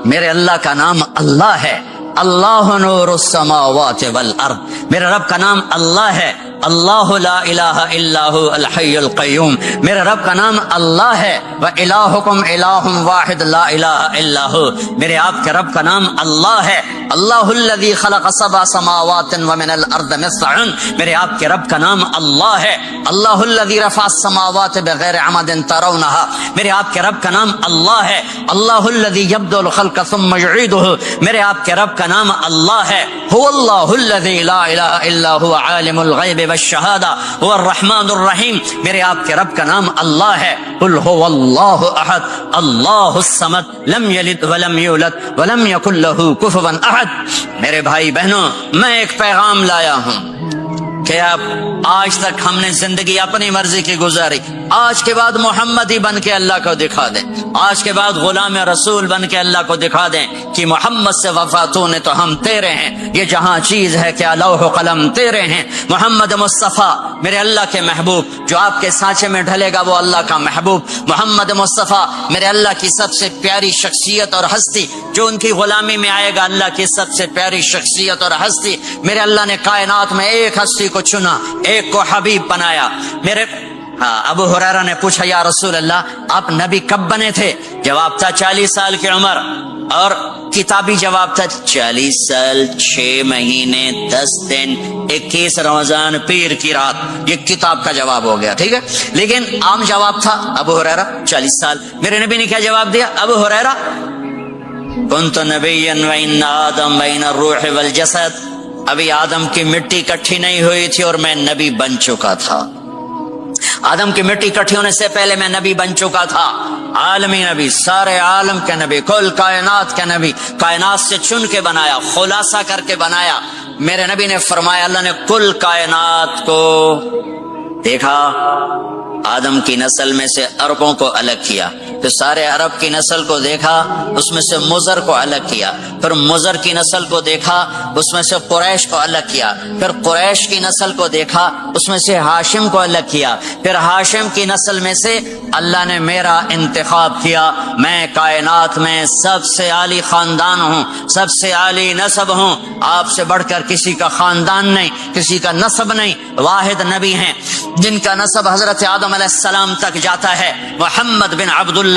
میرے اللہ کا نام اللہ ہے, اللہ نور السماوات والارض. میرے رب کا نام اللہ ہے, اللہ لا الہ الا هو الحی القیوم. میرے رب کا نام اللہ ہے, وَإِلَٰهُكُمْ إِلَٰهٌ وَاحِدٌ لَا إِلَٰهَ إِلَّا هُوَ. میرے آپ کے رب کا نام اللہ ہے, اللہ الذی خلق سبع سماوات ومن الارض مثلهن. میرے آپ کے رب کا نام اللہ ہے, اللہ الذی رفع السماوات بغیر عمد ترونها. میرے آپ کے رب کا نام اللہ ہے, اللہ الذی یبدأ الخلق ثم یعیدہ. میرے آپ کے رب کا نام اللہ ہے, هو اللہ الذی لا الہ الا هو عالم الغیب والشہادہ هو الرحمن الرحیم. میرے آپ کے رب کا نام اللہ ہے, قل هو اللہ احد اللہ الصمد لم یلد ولم یولد ولم یکن له کفوا احد. میرے بھائی بہنوں میں ایک پیغام لایا ہوں کہ اب آج تک ہم نے زندگی اپنی مرضی کی گزاری, آج کے بعد محمدی بن کے اللہ کو دکھا دیں, آج کے بعد غلام رسول بن کے اللہ کو دکھا دیں کہ محمد سے وفاتوں نے تو ہم تیرے ہیں, یہ جہاں چیز ہے کیا لوح و قلم تیرے ہیں. محمد مصطفیٰ میرے اللہ کے محبوب, جو آپ کے سانچے میں ڈھلے گا وہ اللہ کا محبوب. محمد مصطفیٰ میرے اللہ کی سب سے پیاری شخصیت اور ہستی, جو ان کی غلامی میں آئے گا اللہ کی سب سے پیاری شخصیت اور ہستی. میرے اللہ نے کائنات میں ایک ہستی کو چنا, ایک کو حبیب بنایا. میرے ابو ہریرہ نے پوچھا یا رسول اللہ آپ نبی کب بنے تھے؟ جواب تھا 40 سال کی عمر, اور کتابی جواب تھا 40 سال 6 مہینے 10 دن 21 رمضان پیر کی رات. یہ کتاب کا جواب ہو گیا, ٹھیک ہے, لیکن عام جواب تھا ابو ہریرہ 40 سال. میرے نبی نے کیا جواب دیا؟ ابو ہریرہ کنت نبیا وان آدم بین الروح والجسد. ابھی آدم کی مٹی اکٹھی نہیں ہوئی تھی اور میں نبی بن چکا تھا. آدم کی مٹی اکٹھی ہونے سے پہلے میں نبی بن چکا تھا, عالمی نبی, سارے عالم کے نبی, کل کائنات کے نبی. کائنات سے چن کے بنایا, خلاصہ کر کے بنایا. میرے نبی نے فرمایا اللہ نے کل کائنات کو دیکھا, آدم کی نسل میں سے عربوں کو الگ کیا, پھر سارے عرب کی نسل کو دیکھا, اس میں سے مضر کو الگ کیا, پھر مضر کی نسل کو دیکھا, اس میں سے قریش کو الگ کیا, پھر قریش کی نسل کو دیکھا, اس میں سے ہاشم کو الگ کیا, پھر ہاشم کی نسل میں سے اللہ نے میرا انتخاب کیا. میں کائنات میں سب سے عالی خاندان ہوں, سب سے عالی نسب ہوں, آپ سے بڑھ کر کسی کا خاندان نہیں, کسی کا نسب نہیں. واحد نبی ہیں جن کا نسب حضرت آدم علیہ السلام تک جاتا ہے, محمد بن عبداللہ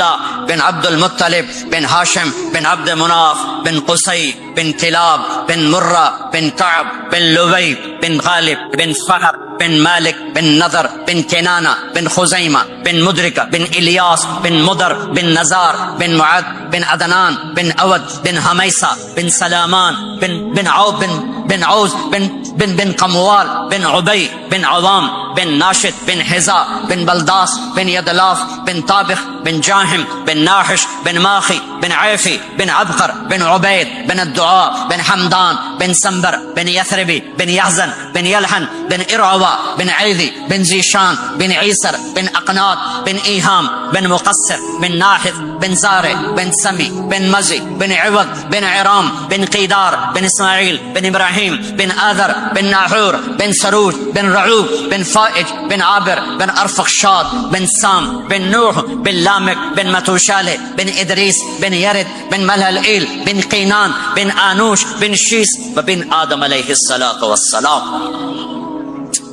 بن عبد المطلب بن ہاشم بن عبد مناف بن قصی بن کلاب بن مرہ بن کعب بن لبی بن غالب بن فہر بن مالک بن نضر بن کنانہ بن خزیمہ بن مدرکہ بن الیاس بن مدر بن نزار بن معد بن عدنان بن اود بن حمیسہ بن سلامان بن عوف بن عوز بن قموال بن عبی بن عوام بن ناشد بن حزا بن بلداس بن یدلاف بن طابخ بن جاہم بن ناحش بن ماخی بن عیفی بن عبقر بن عبید بن الدعاء بن حمدان بن سنبر بن یثربی بن یحزن بن یلحن بن ارعوا بن عیدی بن زیشان بن عیسر بن اقناط بن ایہام بن مقصر بن ناحث بن زارع بن سمی بن مزی بن عوض بن عرام بن قیدار بن اسماعیل بن ابراہیم بن آذر بن ناحور بن سروج بن رعوب بن فائج بن عابر بن ارفخشاد بن سام بن نوح بن لامک بن متوشالہ بن ادریس بن یرد بن ملہلئیل بن قینان بن آنوش بن شیس وبن آدم علیہ السلام.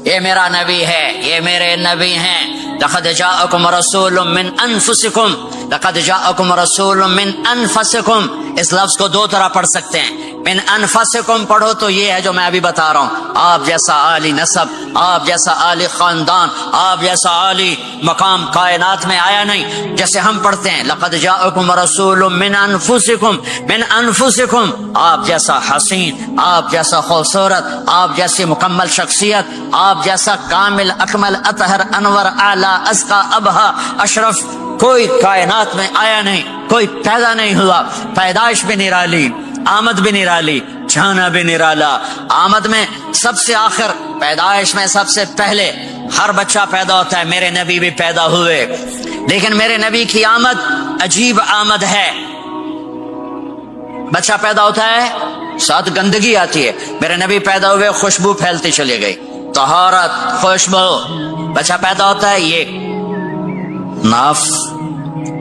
یہ میرا نبی ہے, یہ میرے نبی ہیں. لقد جاءکم رسول من انفسکم, لقد جاءکم رسول من انفسکم. اس لفظ کو دو طرح پڑھ سکتے ہیں, من انفسکم پڑھو تو یہ ہے جو میں ابھی بتا رہا ہوں, آپ جیسا عالی نسب, آپ جیسا عالی خاندان, آپ جیسا عالی مقام کائنات میں آیا نہیں. جیسے ہم پڑھتے ہیں لقد جاءکم رسول من انفسکم, من انفسکم, آپ جیسا حسین, آپ جیسا خوبصورت, آپ جیسی مکمل شخصیت, آپ جیسا کامل اکمل اطہر انور اعلی ازکی ابہا اشرف کوئی کائنات میں آیا نہیں. کوئی پیدا نہیں ہوا، پیدائش بھی نرالی، آمد بھی نرالی، جانا بھی نرالا۔ آمد میں سب سے آخر، پیدائش میں سب سے پہلے ہر بچہ پیدا ہوتا ہے، میرے نبی بھی پیدا ہوئے، لیکن میرے نبی کی آمد عجیب آمد ہے۔ بچہ پیدا ہوتا ہے، ساتھ گندگی آتی ہے، میرے نبی پیدا ہوئے، خوشبو پھیلتی چلی گئی، طہارت، خوشبو۔ بچہ پیدا ہوتا ہے، یہ ناف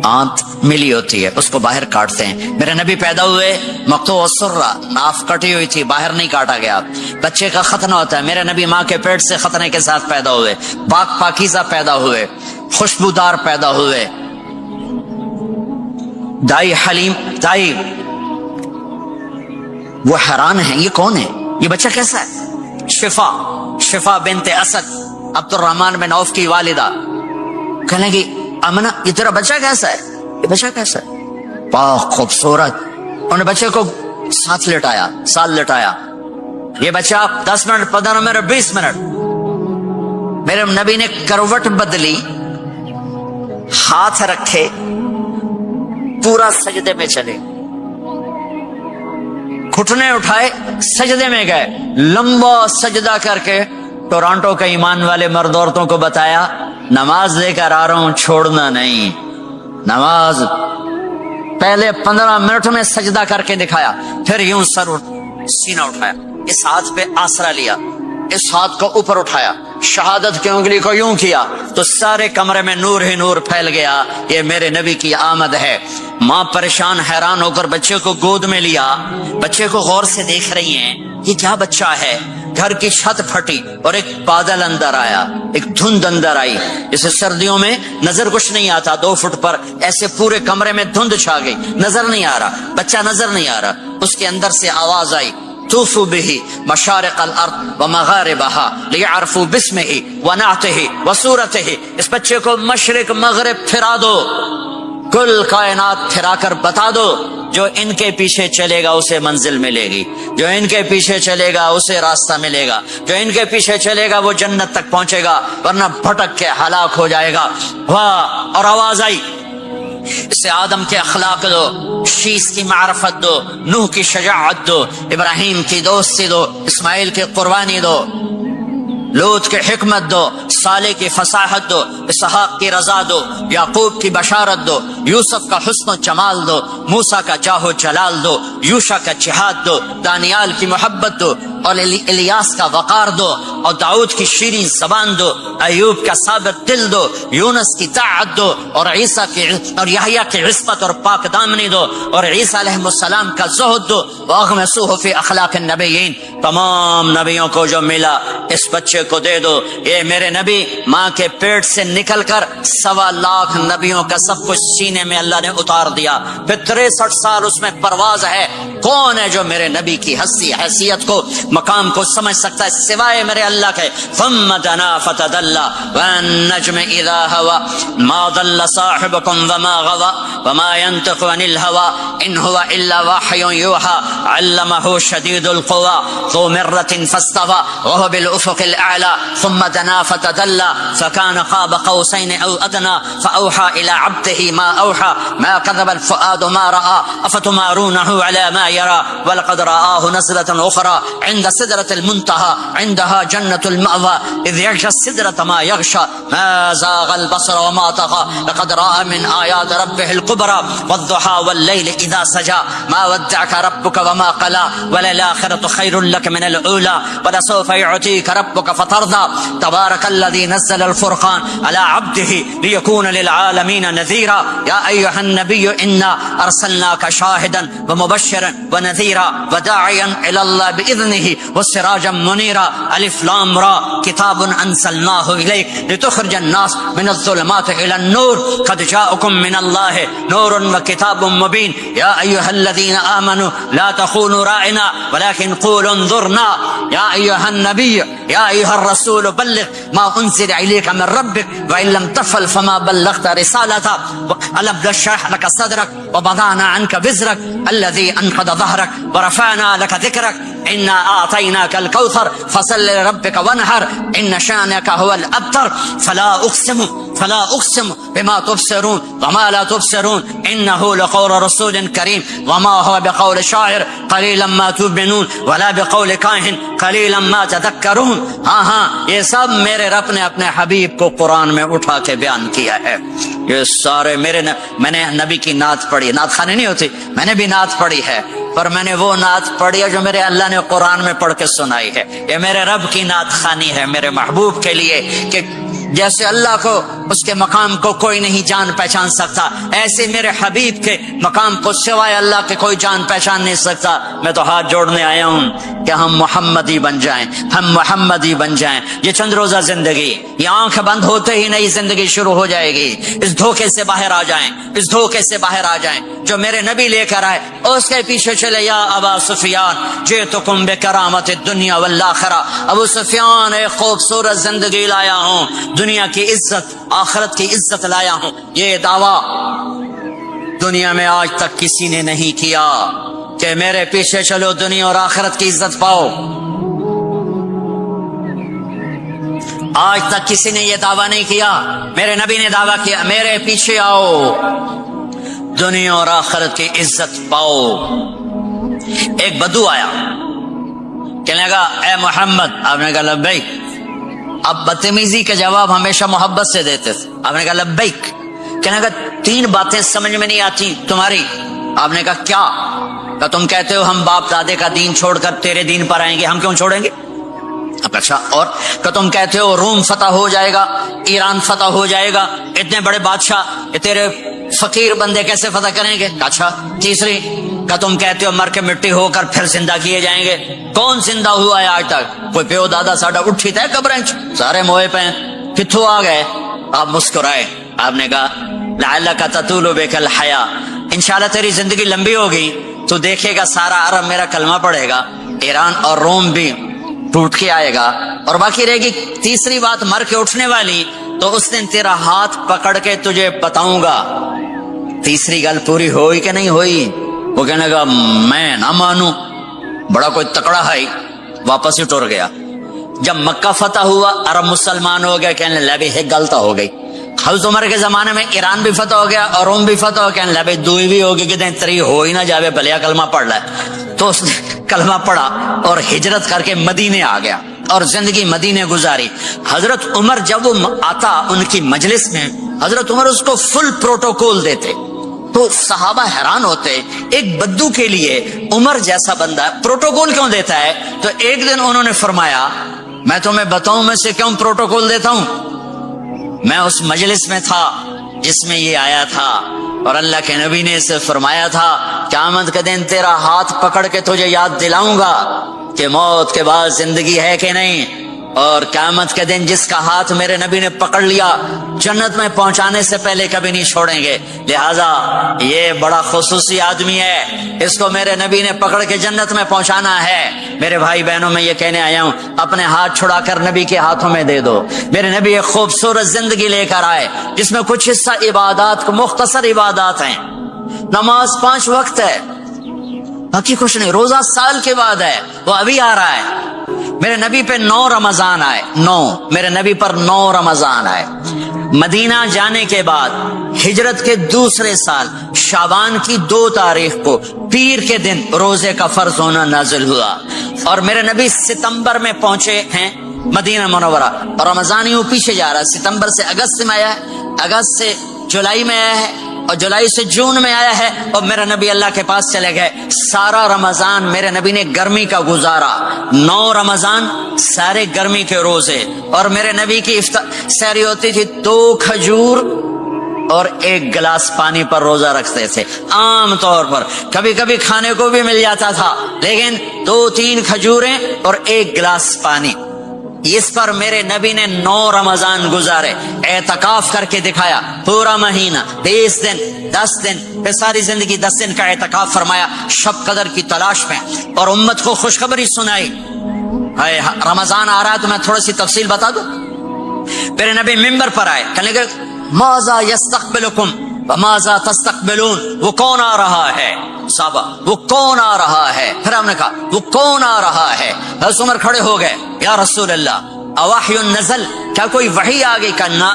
آنت ملی ہوتی ہے، اس کو باہر کاٹتے ہیں۔ میرے نبی پیدا ہوئے مقطوع السرہ، ناف کٹی ہوئی تھی، باہر نہیں کاٹا گیا۔ بچے کا ختنہ ہوتا ہے، میرے نبی ماں کے پیٹ سے ختنے کے ساتھ پیدا ہوئے، پاک پاکیزہ پیدا ہوئے، خوشبودار پیدا ہوئے۔ دائی حلیم، دائی وہ حیران ہیں، یہ کون ہے، یہ بچہ کیسا ہے؟ شفا بنت اسد، عبد الرحمن بن عوف کی والدہ، کہنے لگی امنہ یہ تیرا بچہ کیسا ہے، یہ بچہ کیسا ہے، پاک خوبصورت۔ انہوں نے بچے کو ساتھ لٹایا، یہ بچہ 10 منٹ 15 منٹ 20 منٹ، میرے نبی نے کروٹ بدلی، ہاتھ رکھے، پورا سجدے میں چلے، گھٹنے اٹھائے، سجدے میں گئے، لمبا سجدہ کر کے ٹورانٹو کے ایمان والے مرد عورتوں کو بتایا نماز لے کر آ رہا ہوں، چھوڑنا نہیں۔ نماز پہلے 15 منٹ میں سجدہ کر کے دکھایا، پھر یوں سینہ اٹھایا، اس ہاتھ پہ آسرا لیا، اس ہاتھ کو اوپر اٹھایا، شہادت کی انگلی کو یوں کیا تو سارے کمرے میں نور ہی نور پھیل گیا۔ یہ میرے نبی کی آمد ہے۔ ماں پریشان حیران ہو کر بچے کو گود میں لیا، بچے کو غور سے دیکھ رہی ہیں، یہ کیا بچہ ہے؟ گھر کی چھت پھٹی اور ایک بادل اندر آیا، ایک دھند اندر آئی، جیسے سردیوں میں نظر کچھ نہیں آتا، 2 فٹ پر ایسے پورے کمرے میں دھند چھا گئی، نظر نہیں آ رہا، بچہ نظر نہیں آ رہا۔ اس کے اندر سے آواز آئی، طوفوا به مشارق الارض ومغاربها ليعرفوا باسمه ونعته وصورته۔ اس بچے کو مشرق مغرب پھرا دو، کل کائنات پھرا کر بتا دو، جو ان کے پیچھے چلے گا اسے منزل ملے گی، جو ان کے پیچھے چلے گا اسے راستہ ملے گا، جو ان کے پیچھے چلے گا وہ جنت تک پہنچے گا، ورنہ بھٹک کے ہلاک ہو جائے گا۔ واہ! اور آواز آئی، اسے آدم کے اخلاق دو، شیس کی معرفت دو، نوح کی شجاعت دو، ابراہیم کی دوستی دو، اسماعیل کی قربانی دو، لوط کی حکمت دو، صالح کی فصاحت دو، اسحاق کی رضا دو، یعقوب کی بشارت دو، یوسف کا حسن و جمال دو، موسیٰ کا جاہ و جلال دو، یوشع کا جہاد دو، دانیال کی محبت دو، اور الیاس کا وقار دو، اور داؤد کی شیریں زبان دو، ایوب کا ثابت دل دو، یونس کی طاعت دو، اور عیسیٰ کی اور یحییٰ کی عصمت اور پاک دامنی دو، اور عیسیٰ علیہ السلام کا زہد دو، واغمسوہ فی اخلاق النبیین۔ تمام نبیوں کو جو ملا اس بچے کو دے دو۔ یہ میرے نبی ماں کے پیٹ سے نکل کر 1.25 لاکھ نبیوں کا سب کچھ سینے میں اللہ نے اتار دیا، پھر 63 سال اس میں پرواز ہے۔ کون ہے جو میرے نبی کی ہستی حیثیت کو مقام کو سمجھ سکتا ہے سوائے میرے اللہ کے؟ ثم دنا فتدلى والنجم اذا هوى ما ضل صاحبكم وما غوى وما ينطق عن الهوى ان هو الا وحي يوحى علمه شديد القوى ذو مرة فاستوى وهو بالافق الاعلى ثم دنا فتدلى فكان قاب قوسين او ادنى فاوحى الى عبده ما اوحى ما كذب الفؤاد ما راى افتمارونه على ما يرى ولقد رآه نزلة اخرى عند سدرة المنتهى عندها جنة المأوى إذ يغشى السدرة ما يغشى ما زاغ البصر وما طغى لقد رأى من آيات ربه الكبرى والضحى والليل إذا سجى ما ودعك ربك وما قلى وللآخرة خير لك من الأولى ولسوف يعطيك ربك فترضى تبارك الذي نزل الفرقان على عبده ليكون للعالمين نذيرا يا أيها النبي إنا أرسلناك شاهدا ومبشرا ونذيرا وداعيا إلى الله بإذنه وسراجا منيرا الف لام را كتاب أنزلناه إليك لتخرج الناس من الظلمات إلى النور قد جاءكم من الله نور وكتاب مبين يا أيها الذين آمنوا لا تخونوا رائنا ولكن قولوا انظرنا يا أيها النبي يا أيها الرسول بلغ ما أنزل إليك من ربك وإن لم تفعل فما بلغت رسالته ألم نشرح لك صدرك ووضعنا عنك وزرك الذي أنقض ظهرك ورفعنا لك ذكرك انا اعطیناک الکوثر فصل لربک وانحر ان شانک هو الابتر فلا اقسم بما تبصرون وما لا تبصرون انه لقول رسول کریم وما هو بقول شاعر قلیلا ما تؤمنون ولا بقول کاہن قلیلا ما تذکرون. ہاں یہ سب میرے رب نے اپنے حبیب کو قرآن میں اٹھا کے بیان کیا ہے. یہ سارے میں نے نبی کی نعت پڑھی. نعت خانی نہیں ہوتی, میں نے بھی نعت پڑھی ہے, پر میں نے وہ نعت پڑھی ہے جو میرے اللہ نے قرآن میں پڑھ کے سنائی ہے. یہ میرے رب کی نعت خانی ہے میرے محبوب کے لیے, کہ جیسے اللہ کو اس کے مقام کو کوئی نہیں جان پہچان سکتا, ایسے میرے حبیب کے مقام کو سوائے اللہ کے کوئی جان پہچان نہیں سکتا. میں تو ہاتھ جوڑنے آیا ہوں کہ ہم محمدی بن جائیں, ہم محمدی بن جائیں. یہ چند روزہ زندگی, یہ آنکھ بند ہوتے ہی نئی زندگی شروع ہو جائے گی. اس دھوکے سے باہر آ جائیں, اس دھوکے سے باہر آ جائیں جو میرے نبی لے کر آئے, اور اس کے پیچھے چلے. یا ابا سفیان جئتکم بکرامت الدنیا والآخرہ, ابو سفیان ایک خوبصورت زندگی لایا ہوں, دنیا کی عزت آخرت کی عزت لایا ہوں. یہ دعویٰ دنیا میں آج تک کسی نے نہیں کیا کہ میرے پیچھے چلو دنیا اور آخرت کی عزت پاؤ. آج تک کسی نے یہ دعویٰ نہیں کیا. میرے نبی نے دعویٰ کیا میرے پیچھے آؤ دنیا اور آخرت کی عزت پاؤ. ایک بدو آیا, کہنے لگا اے محمد. آپ نے کہا لبیک. اب بدتمیزی کا جواب ہمیشہ محبت سے دیتے تھے. آپ نے کہا لبیک. کہنے لگا 3 باتیں سمجھ میں نہیں آتی تمہاری. آپ نے کہا کیا؟ کہ تم کہتے ہو ہم باپ دادے کا دین چھوڑ کر تیرے دین پر آئیں گے, ہم کیوں چھوڑیں گے؟ اچھا, اور کہ تم کہتے ہو روم فتح ہو جائے گا, ایران فتح ہو جائے گا, اتنے بڑے بادشاہ یہ تیرے فقیر بندے کیسے فتح کریں گے؟ اچھا. تیسری کہ تم کہتے ہو مر کے مٹی ہو کر پھر زندہ کیے جائیں گے. کون زندہ ہوا ہے آج تک؟ کوئی پیو دادا ساڈا اٹھی تھے قبریں سارے موئے پہ کتھوں آ گئے؟ آپ مسکرائے. آپ نے کہا لعلک تطول بک الحیا, انشاءاللہ تیری زندگی لمبی ہوگی, تو دیکھے گا سارا عرب میرا کلمہ پڑھے گا, ایران اور روم بھی ٹوٹ کے آئے گا, اور باقی رہے گی تیسری بات مر کے اٹھنے والی, تو اس دن تیرا ہاتھ پکڑ کے تجھے بتاؤں گا. تیسری گل پوری ہوئی کہ نہیں ہوئی؟ وہ کہنے لگا میں نہ مانوں. بڑا کوئی تکڑا ہے, واپس ہی ٹر گیا. جب مکہ فتح ہوا عرب مسلمان ہو گئے, کہنے لگے ایک غلط ہو گئی. حضرت عمر کے زمانے میں ایران بھی فتح ہو گیا اور روم بھی فتح ہو گیا, کہنے لگے دوئی بھی ہوگی کہ تری ہو ہی نہ جاوے بھلیا کلمہ پڑھ لے. تو اس نے کلمہ پڑھا اور ہجرت کر کے مدینے آ گیا اور زندگی مدینے گزاری. حضرت عمر جب وہ آتا ان کی مجلس میں, حضرت عمر اس کو فل پروٹوکول دیتے, تو صحابہ حیران ہوتے ایک بدو کے لیے عمر جیسا بندہ پروٹوکول کیوں دیتا ہے. تو ایک دن انہوں نے فرمایا میں تمہیں بتاؤں میں سے کیوں پروٹوکول دیتا ہوں. میں اس مجلس میں تھا جس میں یہ آیا تھا, اور اللہ کے نبی نے اسے فرمایا تھا قیامت کے دن تیرا ہاتھ پکڑ کے تجھے یاد دلاؤں گا کہ موت کے بعد زندگی ہے کہ نہیں, اور قیامت کے دن جس کا ہاتھ میرے نبی نے پکڑ لیا جنت میں پہنچانے سے پہلے کبھی نہیں چھوڑیں گے. لہذا یہ بڑا خصوصی آدمی ہے, اس کو میرے نبی نے پکڑ کے جنت میں پہنچانا ہے. میرے بھائی بہنوں میں یہ کہنے آیا ہوں اپنے ہاتھ چھڑا کر نبی کے ہاتھوں میں دے دو. میرے نبی ایک خوبصورت زندگی لے کر آئے جس میں کچھ حصہ عبادات کو مختصر عبادات ہیں. نماز 5 وقت ہے, باقی کچھ نہیں. روزہ سال کے بعد ہے, وہ ابھی آ رہا ہے. میرے نبی پہ 9 رمضان آئے, 9 میرے نبی پر 9 رمضان آئے. مدینہ جانے کے بعد ہجرت کے دوسرے سال شعبان کی 2 تاریخ کو پیر کے دن روزے کا فرض ہونا نازل ہوا, اور میرے نبی ستمبر میں پہنچے ہیں مدینہ منورہ, اور رمضان یوں پیچھے جا رہا ہے. ستمبر سے اگست میں آیا ہے, اگست سے جولائی میں آیا ہے, اور جولائی سے جون میں آیا ہے, اور میرے نبی اللہ کے پاس چلے گئے. سارا رمضان میرے نبی نے گرمی کا گزارا, 9 رمضان سارے گرمی کے روزے. اور میرے نبی کی سحری ہوتی تھی 2 کھجور اور 1 گلاس پانی پر روزہ رکھتے تھے عام طور پر. کبھی کبھی کھانے کو بھی مل جاتا تھا, لیکن 2-3 کھجوریں اور 1 گلاس پانی. اس پر میرے نبی نے 9 رمضان گزارے, اعتکاف کر کے دکھایا. پورا مہینہ 20 دن 10 دن پھر ساری زندگی 10 دن کا اعتکاف فرمایا شب قدر کی تلاش میں, اور امت کو خوشخبری سنائی. رمضان آ رہا ہے تو میں تھوڑی سی تفصیل بتا دوں. میرے نبی ممبر پر آئے, کہنے لگے ماذا یستقبلکم, وماذا تستقبلون، وہ کون آ رہا ہے؟ صحابہ وہ کون آ رہا ہے؟ پھر ہم نے کہا وہ کون آ رہا ہے؟ حضرت عمر کھڑے ہو گئے، یا رسول اللہ اواحی نزل، کیا کوئی وحی آ گئی؟ کرنا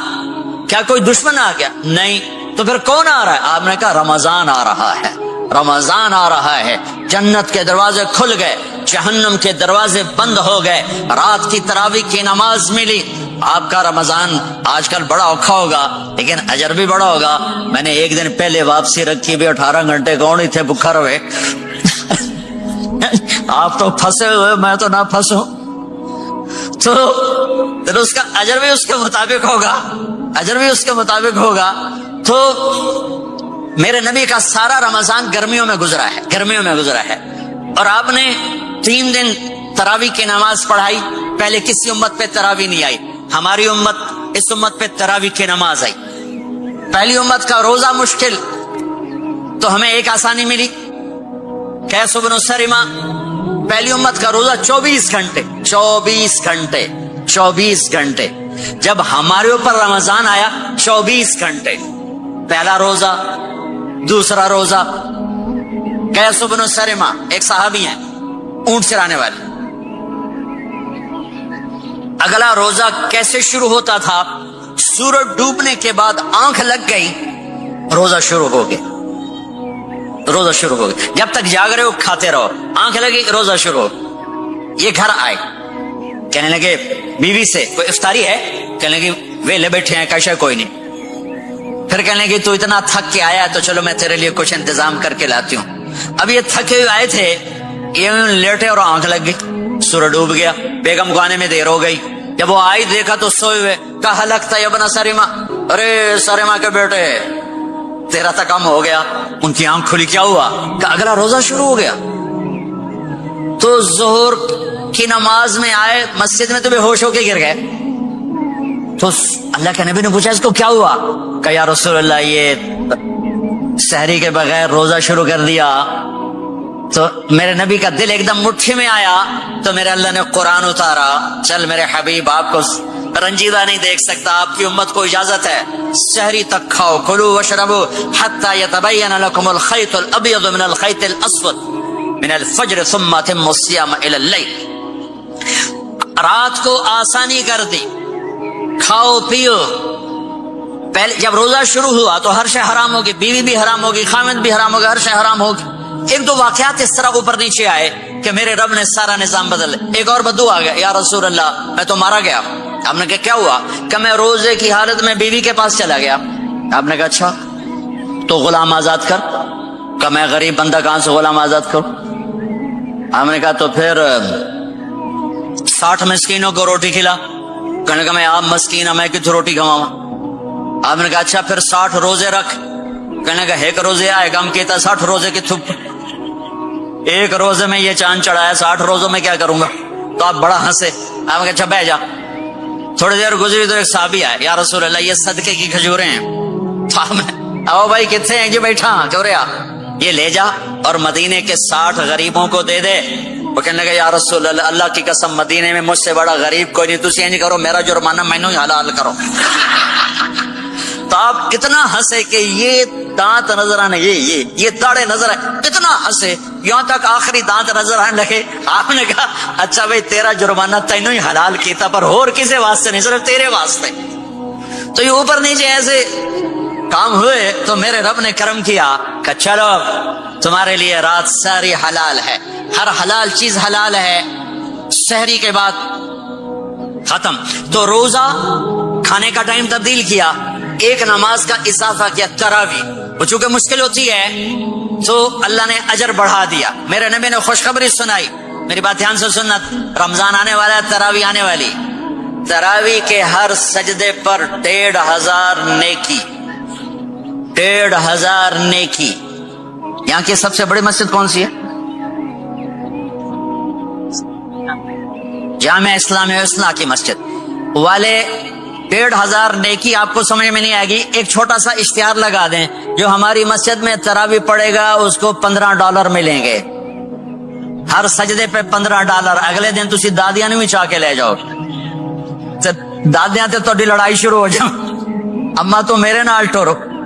کیا کوئی دشمن آ گیا؟ نہیں۔ تو پھر کون آ رہا ہے؟ آپ نے کہا رمضان آ رہا ہے، رمضان آ رہا ہے۔ جنت کے دروازے کھل گئے، جہنم کے دروازے بند ہو گئے، رات کی تراویح کی نماز ملی۔ آپ کا رمضان آج کل بڑا اوکھا ہوگا لیکن اجر بھی بڑا ہوگا۔ میں نے ایک دن پہلے واپسی رکھی بھی 18 گھنٹے کون ہی تھے بھوکا رہے آپ تو پھنسے ہوئے، میں تو نہ پھنسوں، تو پھر اس کا اجر بھی اس کے مطابق ہوگا، اجر بھی اس کے مطابق ہوگا۔ تو میرے نبی کا سارا رمضان گرمیوں میں گزرا ہے، گرمیوں میں گزرا ہے، اور آپ نے 3 دن تراویح کی نماز پڑھائی۔ پہلے کسی امت پہ تراویح نہیں آئی، ہماری امت، اس امت پہ تراویح کی نماز آئی۔ پہلی امت کا روزہ مشکل، تو ہمیں ایک آسانی ملی، قیس بن سرمہ۔ پہلی امت کا روزہ 24 گھنٹے، 24 گھنٹے، 24 گھنٹے۔ جب ہمارے اوپر رمضان آیا 24 گھنٹے، پہلا روزہ، دوسرا روزہ۔ قیس بن سرمہ ایک صحابی ہیں، اونٹ چرانے والے۔ اگلا روزہ کیسے شروع ہوتا تھا؟ سورج ڈوبنے کے بعد آنکھ لگ گئی، روزہ شروع ہو گیا، روزہ شروع ہو گیا۔ جب تک جاگ رہے ہو کھاتے رہو، آنکھ لگی روزہ شروع ہو۔ یہ گھر آئے، کہنے لگے بیوی سے کوئی افطاری ہے؟ کہنے لگے ویلے بیٹھے ہیں، کیسا کوئی نہیں۔ پھر کہنے لگے تو اتنا تھک کے آیا ہے تو چلو میں تیرے لیے کچھ انتظام کر کے لاتی ہوں۔ اب یہ تھکے ہوئے آئے تھے، یہ لیٹے اور آنکھ لگ گئی، سورج ڈوب گیا، بیگم کو آنے میں دیر ہو گئی۔ جب وہ آئی دیکھا تو سوئے ہوئے، کہا لگتا ہے ابن سرمہ، ارے سرمہ کے بیٹے تیرا تو کم ہو گیا۔ ان کی آنکھ کھلی، کیا ہوا؟ کہ اگلا روزہ شروع ہو گیا۔ تو ظہر کی نماز میں آئے مسجد میں تو بے ہوش ہو کے گر گئے۔ تو اللہ کے نبی نے پوچھا اس کو کیا ہوا؟ کہ یا رسول اللہ یہ سحری کے بغیر روزہ شروع کر دیا۔ تو میرے نبی کا دل ایک دم مٹھی میں آیا، تو میرے اللہ نے قرآن اتارا، چل میرے حبیب آپ کو رنجیدہ نہیں دیکھ سکتا، آپ کی امت کو اجازت ہے، سحری تک کھاؤ، کلوا واشربوا حتی یتبین لکم الخیط الابیض من الخیط الاسود من الفجر ثم اتموا الصیام الی اللیل۔ رات کو آسانی کر دی، کھاؤ پیو۔ پہلے جب روزہ شروع ہوا تو ہر شے حرام ہوگی، بیوی بھی حرام ہوگی، خامد بھی حرام ہوگا، ہر شے حرام ہوگی۔ ایک دو واقعات اس طرح اوپر نیچے آئے کہ میرے رب نے سارا نظام بدل۔ ایک اور بدو آ گیا، یا رسول اللہ میں تو مارا گیا۔ آپ نے کہا کیا ہوا؟ کہ میں روزے کی حالت میں بیوی کے پاس چلا گیا۔ آپ نے کہا اچھا تو غلام آزاد کر۔ کہ میں غریب بندہ کہاں سے غلام آزاد کروں؟ آپ نے کہا تو پھر 60 مسکینوں کو روٹی کھلا۔ کہنے لگا میں آپ مسکین میں کتوں روٹی کھواؤں؟ آپ نے کہا اچھا پھر 60 روزے رکھ۔ کہنے لگا ایک روزے آئے گا، ہم کہتا 60 روزے کی تھپ، ایک روزے میں یہ چاند چڑھایا، 60 روزوں میں کیا کروں گا؟ تو آپ بڑا ہنسے۔ آپ نے کہا اچھا بہ جا۔ تھوڑی دیر گزری تو ایک صحابی آئے، یا رسول اللہ یہ صدقے کی کھجوریں ہیں۔ تو آپ نے او بھائی کتنے ہیں؟ جی بیٹھا کیوں رہا، یہ لے جا اور مدینے کے 60 غریبوں کو دے دے۔ وہ کہنے لگا یا رسول اللہ اللہ کی قسم مدینے میں مجھ سے بڑا غریب کوئی نہیں، تسی نہیں کرو، میرا جرمانہ مینوں ہی حلال کرو۔ تو آپ اتنا ہنسے کہ یہ دانت نظر آنے، یہ داڑے نظر آئے، اتنا ہنسے یہاں تک آخری دانت نظر آنے لگے۔ آپ نے کہا اچھا بھائی تیرا جرمانہ تینوں ہی حلال کیتا، پر اور کسی واسطے نہیں، صرف تیرے واسطے۔ تو یہ اوپر نیچے ایسے کام ہوئے تو میرے رب نے کرم کیا کہ چلو تمہارے لیے رات ساری حلال ہے، ہر حلال چیز حلال ہے۔ سحری کے بعد ختم، تو روزہ کھانے کا ٹائم تبدیل کیا، ایک نماز کا اضافہ کیا، تراویح۔ وہ چونکہ مشکل ہوتی ہے تو اللہ نے اجر بڑھا دیا۔ میرے نبی نے خوشخبری سنائی، میری بات دھیان سے سننا، رمضان آنے والا ہے، تراویح آنے والی۔ تراویح کے ہر سجدے پر 1500 نیکی، 1500 نیکی۔ یہاں کی سب سے بڑی مسجد کون سی ہے؟ جامع اسلامیہ اصلاح کی مسجد والے 1500 نیکی آپ کو سمجھ میں نہیں آئے گی۔ ایک چھوٹا سا اشتہار لگا دیں، جو ہماری مسجد میں تراویح پڑے گا اس کو $15 ملیں گے، ہر سجدے پہ $15۔ اگلے دن تسی دادیاں نہیں چاہ کے لے جاؤ، دادیاں تے تہاڈی لڑائی شروع ہو جاؤ، اما تو میرے نال ٹورو،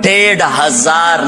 1500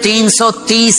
330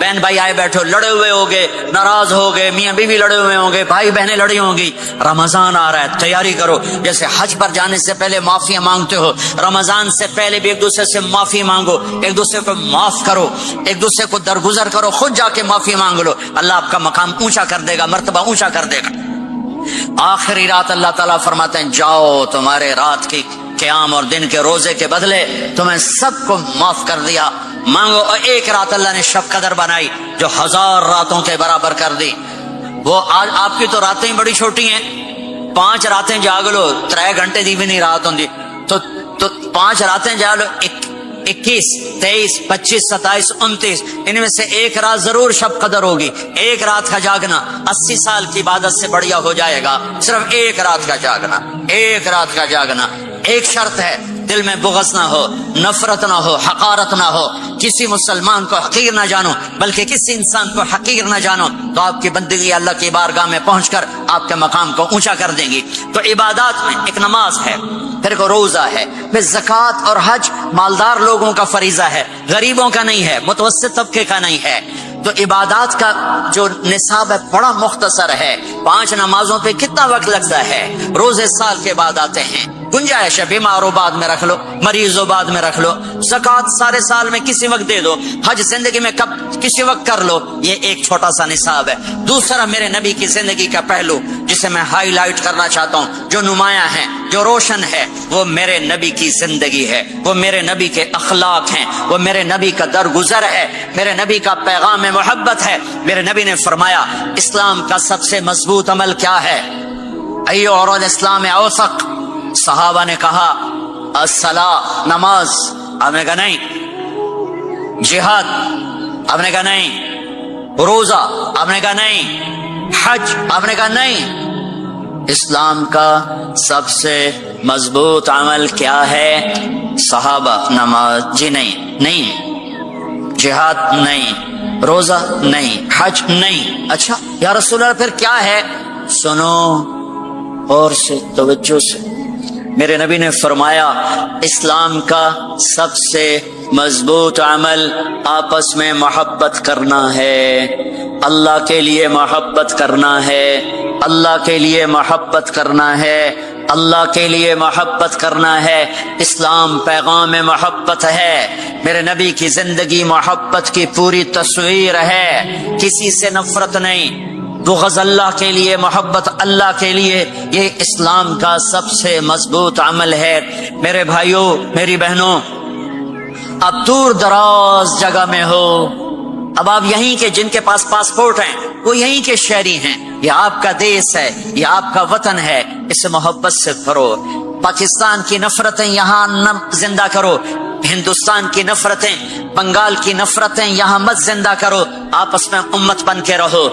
بہن بھائی آئے بیٹھو، لڑے ہوئے ہوگے، ناراض ہو گئے، میاں بیوی لڑے ہوئے ہوں گے، بھائی بہنیں لڑی ہوں گی، رمضان آ رہا ہے، تیاری کرو. جیسے حج پر جانے سے پہلے معافیاں مانگتے ہو، رمضان سے پہلے بھی ایک دوسرے سے معافی مانگو، ایک دوسرے کو معاف کرو، ایک دوسرے کو درگزر کرو، خود جا کے معافی مانگ لو، اللہ آپ کا مقام اونچا کر دے گا، مرتبہ اونچا کر دے گا. آخری رات اللہ تعالیٰ فرماتے ہیں جاؤ، تمہارے رات کی قیام اور دن کے روزے کے بدلے تمہیں سب کو معاف کر دیا، مانگو. اور ایک رات اللہ نے شب قدر بنائی جو 1000 راتوں کے برابر کر دی. وہ آج آپ کی تو راتیں بڑی چھوٹی ہیں، 5 راتیں جاگ لو، 3 گھنٹے دی بھی نہیں رات ہوندی، تو 5 راتیں جاگ لو، 21 23 25 27 29 ان میں سے ایک رات ضرور شب قدر ہوگی. ایک رات کا جاگنا 80 سال کی عبادت سے بڑھیا ہو جائے گا. صرف ایک رات کا جاگنا، ایک رات کا جاگنا. ایک شرط ہے، دل میں بغض نہ ہو، نفرت نہ ہو، حقارت نہ ہو، کسی مسلمان کو حقیر نہ جانو بلکہ کسی انسان کو حقیر نہ جانو، تو آپ کی بندگی اللہ کی بارگاہ میں پہنچ کر آپ کے مقام کو اونچا کر دیں گی. تو عبادات میں ایک نماز ہے، پھر کو روزہ ہے، پھر زکوٰۃ اور حج مالدار لوگوں کا فریضہ ہے، غریبوں کا نہیں ہے، متوسط طبقے کا نہیں ہے. تو عبادات کا جو نصاب ہے بڑا مختصر ہے. 5 نمازوں پہ کتنا وقت لگتا ہے؟ روزے سال کے بعد آتے ہیں، گنجائش ہے، بیماروں بعد میں رکھ لو، مریضوں بعد میں رکھ لو. زکوٰۃ سارے سال میں کسی وقت دے دو، حج زندگی میں کب کسی وقت کر لو. یہ ایک چھوٹا سا نصاب ہے. دوسرا میرے نبی کی زندگی کا پہلو جسے میں ہائی لائٹ کرنا چاہتا ہوں، جو نمایاں ہے، جو روشن ہے، وہ میرے نبی کی زندگی ہے، وہ میرے نبی کے اخلاق ہیں، وہ میرے نبی کا درگزر ہے، میرے نبی کا پیغام محبت ہے. میرے نبی نے فرمایا اسلام کا سب سے مضبوط عمل کیا ہے؟ ایو اور الاسلام اوثق. صحابہ نے کہا الصلاۃ، نماز. آپ نے کہا نہیں. جہاد؟ آپ نے کہا نہیں. روزہ؟ آپ نے کہا نہیں. حج؟ آپ نے کہا نہیں. اسلام کا سب سے مضبوط عمل کیا ہے؟ صحابہ نماز. جی نہیں. جہاد نہیں. روزہ نہیں. حج نہیں. اچھا یا رسول اللہ پھر کیا ہے؟ سنو اور سے توجہ سے. میرے نبی نے فرمایا اسلام کا سب سے مضبوط عمل آپس میں محبت کرنا ہے. اللہ کے لیے محبت کرنا ہے، اللہ کے لیے محبت کرنا ہے، اللہ کے لیے محبت کرنا ہے. اسلام پیغام محبت ہے. میرے نبی کی زندگی محبت کی پوری تصویر ہے. کسی سے نفرت نہیں، بغض اللہ کے لیے، محبت اللہ کے لیے. یہ اسلام کا سب سے مضبوط عمل ہے. میرے بھائیوں، میری بہنوں، اب دور دراز جگہ میں ہو، اب آپ یہیں کے جن کے پاس پاسپورٹ ہیں وہ یہیں کے شہری ہیں. یہ آپ کا دیس ہے، یہ آپ کا وطن ہے، اسے محبت سے بھرو. پاکستان کی نفرتیں یہاں نہ زندہ کرو، ہندوستان کی نفرتیں، بنگال کی نفرتیں یہاں مت زندہ کرو. آپس میں امت بن کے رہو،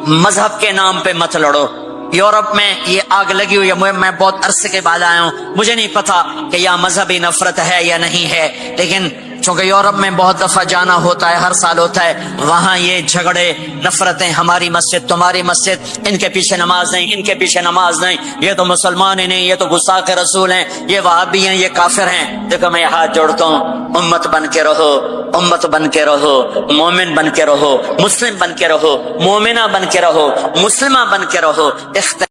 مذہب کے نام پہ مت لڑو. یورپ میں یہ آگ لگی ہوئی ہے، میں بہت عرصے کے بعد آیا ہوں، مجھے نہیں پتا کہ یہاں مذہبی نفرت ہے یا نہیں ہے، لیکن چونکہ یورپ میں بہت دفعہ جانا ہوتا ہے، ہر سال ہوتا ہے، وہاں یہ جھگڑے، نفرتیں، ہماری مسجد تمہاری مسجد، ان کے پیچھے نماز نہیں، ان کے پیچھے نماز نہیں، یہ تو مسلمان ہی نہیں، یہ تو گستاخ رسول ہیں، یہ وہابی ہیں، یہ کافر ہیں. دیکھو میں ہاتھ جوڑتا ہوں، امت بن کے رہو، امت بن کے رہو، مومن بن کے رہو، مسلم بن کے رہو، مومنہ بن کے رہو، مسلمہ بن کے رہو.